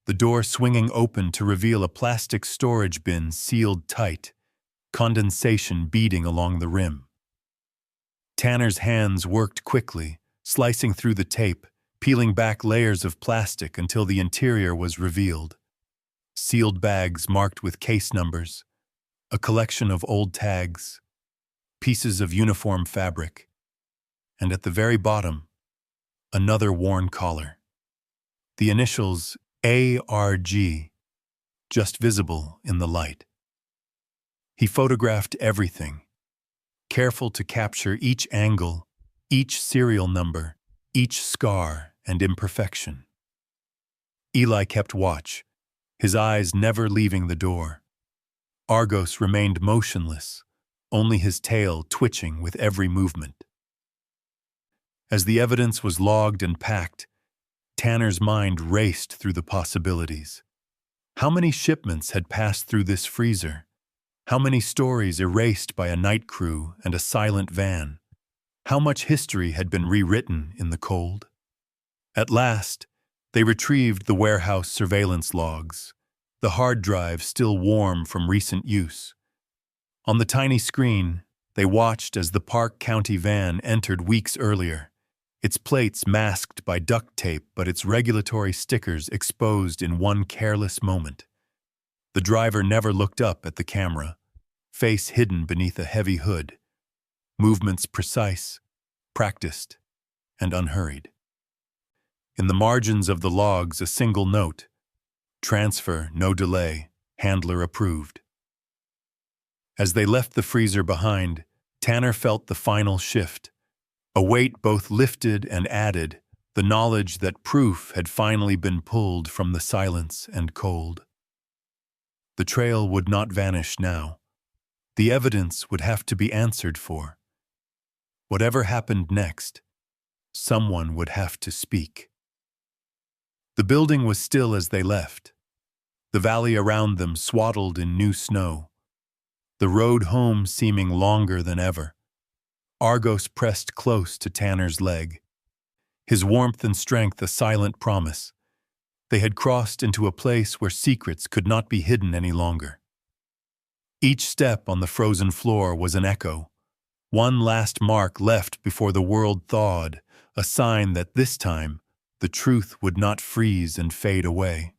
Speaker 1: the door swinging open to reveal a plastic storage bin sealed tight, condensation beading along the rim. Tanner's hands worked quickly, slicing through the tape, peeling back layers of plastic until the interior was revealed. Sealed bags marked with case numbers, a collection of old tags, pieces of uniform fabric, and at the very bottom, another worn collar. The initials ARG, just visible in the light. He photographed everything, careful to capture each angle, each serial number, each scar and imperfection. Eli kept watch, his eyes never leaving the door. Argos remained motionless, only his tail twitching with every movement. As the evidence was logged and packed, Tanner's mind raced through the possibilities. How many shipments had passed through this freezer? How many stories erased by a night crew and a silent van? How much history had been rewritten in the cold? At last, they retrieved the warehouse surveillance logs, the hard drive still warm from recent use. On the tiny screen, they watched as the Park County van entered weeks earlier, its plates masked by duct tape but its regulatory stickers exposed in one careless moment. The driver never looked up at the camera, face hidden beneath a heavy hood, movements precise, practiced, and unhurried. In the margins of the logs, a single note: transfer, no delay, handler approved. As they left the freezer behind, Tanner felt the final shift. A weight both lifted and added, the knowledge that proof had finally been pulled from the silence and cold. The trail would not vanish now. The evidence would have to be answered for. Whatever happened next, someone would have to speak. The building was still as they left, the valley around them swaddled in new snow, the road home seeming longer than ever. Argos pressed close to Tanner's leg, his warmth and strength a silent promise. They had crossed into a place where secrets could not be hidden any longer. Each step on the frozen floor was an echo, one last mark left before the world thawed, a sign that this time the truth would not freeze and fade away.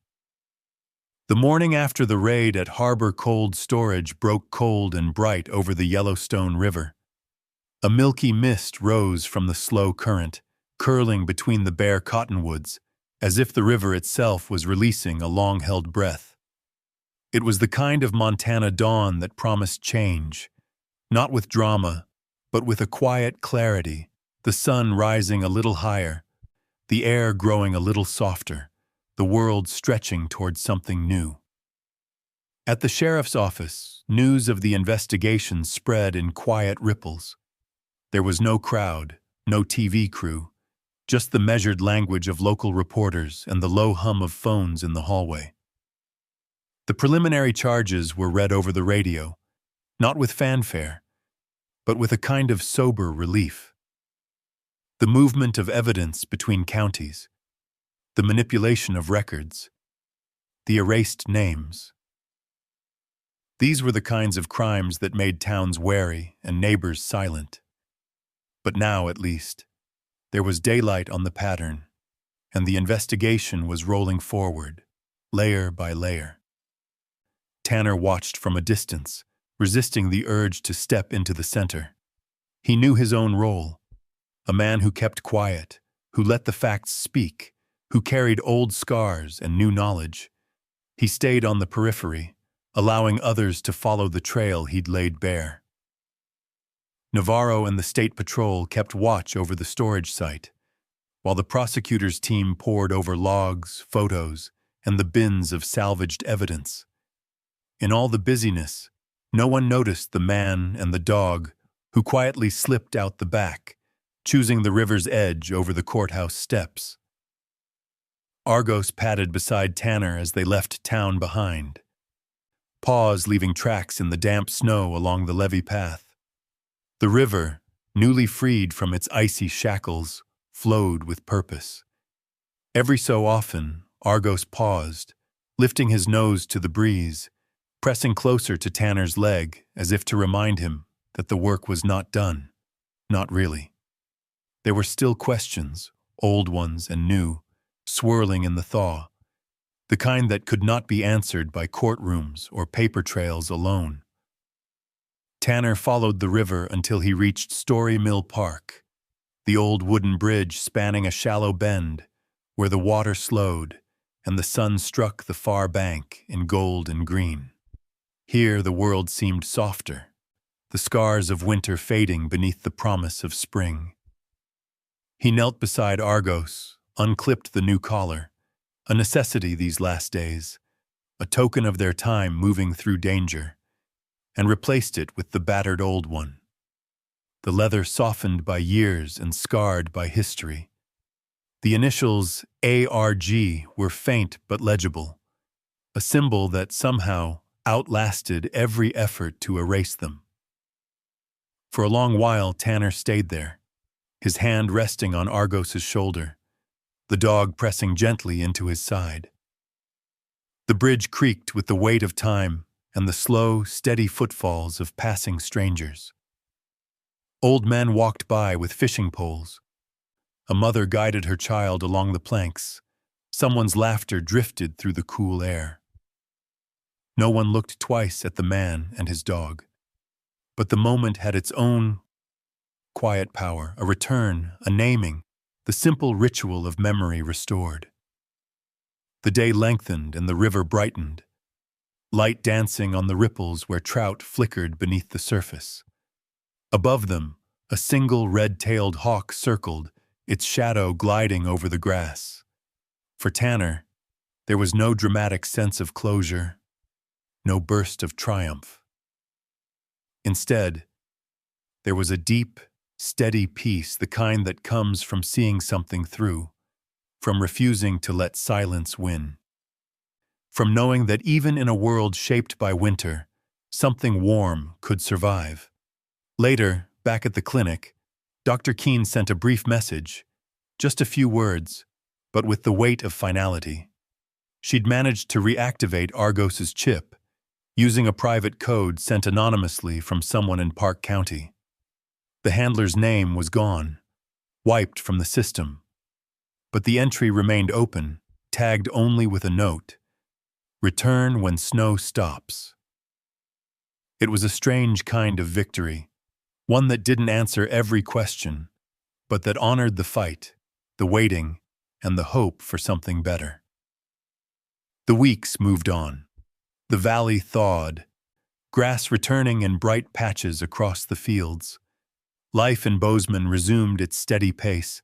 Speaker 1: The morning after the raid at Harbor Cold Storage broke cold and bright over the Yellowstone River. A milky mist rose from the slow current, curling between the bare cottonwoods, as if the river itself was releasing a long-held breath. It was the kind of Montana dawn that promised change, not with drama, but with a quiet clarity, the sun rising a little higher, the air growing a little softer, the world stretching towards something new. At the sheriff's office, news of the investigation spread in quiet ripples. There was no crowd, no TV crew, just the measured language of local reporters and the low hum of phones in the hallway. The preliminary charges were read over the radio, not with fanfare, but with a kind of sober relief. The movement of evidence between counties, the manipulation of records, the erased names. These were the kinds of crimes that made towns wary and neighbors silent. But now, at least, there was daylight on the pattern, and the investigation was rolling forward, layer by layer. Tanner watched from a distance, resisting the urge to step into the center. He knew his own role, a man who kept quiet, who let the facts speak, who carried old scars and new knowledge. He stayed on the periphery, allowing others to follow the trail he'd laid bare. Navarro and the State Patrol kept watch over the storage site, while the prosecutor's team pored over logs, photos, and the bins of salvaged evidence. In all the busyness, no one noticed the man and the dog who quietly slipped out the back, choosing the river's edge over the courthouse steps. Argos padded beside Tanner as they left town behind. Paws leaving tracks in the damp snow along the levee path. The river, newly freed from its icy shackles, flowed with purpose. Every so often, Argos paused, lifting his nose to the breeze, pressing closer to Tanner's leg as if to remind him that the work was not done, not really. There were still questions, old ones and new, swirling in the thaw, the kind that could not be answered by courtrooms or paper trails alone. Tanner followed the river until he reached Story Mill Park, the old wooden bridge spanning a shallow bend where the water slowed and the sun struck the far bank in gold and green. Here the world seemed softer, the scars of winter fading beneath the promise of spring. He knelt beside Argos, unclipped the new collar, a necessity these last days, a token of their time moving through danger, and replaced it with the battered old one. The leather softened by years and scarred by history. The initials ARG were faint but legible, a symbol that somehow outlasted every effort to erase them. For a long while, Tanner stayed there, his hand resting on Argos's shoulder, the dog pressing gently into his side. The bridge creaked with the weight of time and the slow, steady footfalls of passing strangers. Old men walked by with fishing poles. A mother guided her child along the planks. Someone's laughter drifted through the cool air. No one looked twice at the man and his dog. But the moment had its own quiet power, a return, a naming, the simple ritual of memory restored. The day lengthened and the river brightened, light dancing on the ripples where trout flickered beneath the surface. Above them, a single red-tailed hawk circled, its shadow gliding over the grass. For Tanner, there was no dramatic sense of closure, no burst of triumph. Instead, there was a deep, steady peace, the kind that comes from seeing something through, from refusing to let silence win, from knowing that even in a world shaped by winter, something warm could survive. Later, back at the clinic, Dr. Keene sent a brief message, just a few words, but with the weight of finality. She'd managed to reactivate Argos's chip, using a private code sent anonymously from someone in Park County. The handler's name was gone, wiped from the system, but the entry remained open, tagged only with a note: "Return when snow stops." It was a strange kind of victory, one that didn't answer every question, but that honored the fight, the waiting, and the hope for something better. The weeks moved on. The valley thawed, grass returning in bright patches across the fields. Life in Bozeman resumed its steady pace,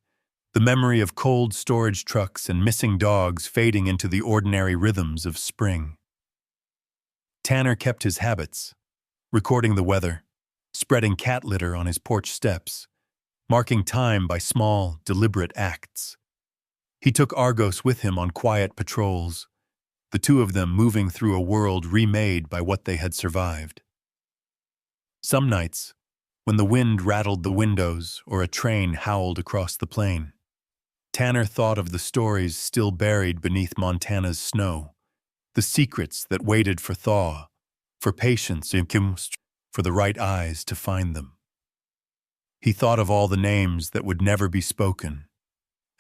Speaker 1: the memory of cold storage trucks and missing dogs fading into the ordinary rhythms of spring. Tanner kept his habits, recording the weather, spreading cat litter on his porch steps, marking time by small, deliberate acts. He took Argos with him on quiet patrols, the two of them moving through a world remade by what they had survived. Some nights, when the wind rattled the windows or a train howled across the plain, Tanner thought of the stories still buried beneath Montana's snow, the secrets that waited for thaw, for patience, for the right eyes to find them. He thought of all the names that would never be spoken,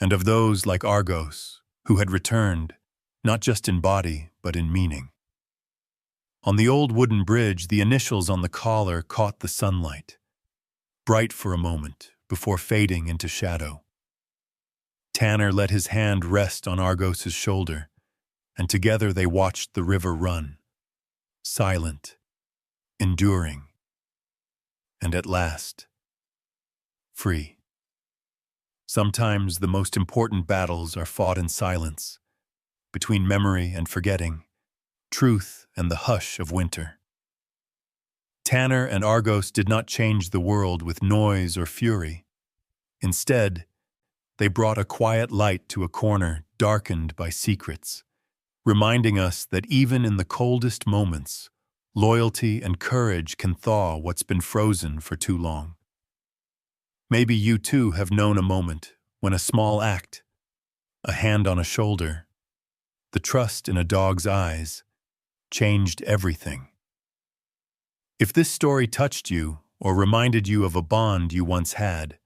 Speaker 1: and of those like Argos, who had returned, not just in body, but in meaning. On the old wooden bridge, the initials on the collar caught the sunlight, bright for a moment before fading into shadow. Tanner let his hand rest on Argos's shoulder, and together they watched the river run, silent, enduring, and at last, free. Sometimes the most important battles are fought in silence, between memory and forgetting, truth and the hush of winter. Tanner and Argos did not change the world with noise or fury. Instead, they brought a quiet light to a corner darkened by secrets, reminding us that even in the coldest moments, loyalty and courage can thaw what's been frozen for too long. Maybe you too have known a moment when a small act, a hand on a shoulder, the trust in a dog's eyes, changed everything. If this story touched you or reminded you of a bond you once had,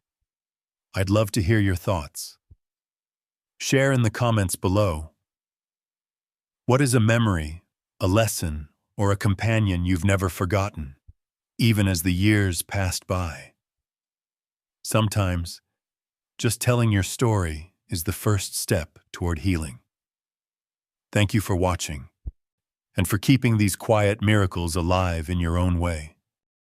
Speaker 1: I'd love to hear your thoughts. Share in the comments below. What is a memory, a lesson, or a companion you've never forgotten, even as the years passed by? Sometimes, just telling your story is the first step toward healing. Thank you for watching, and for keeping these quiet miracles alive in your own way.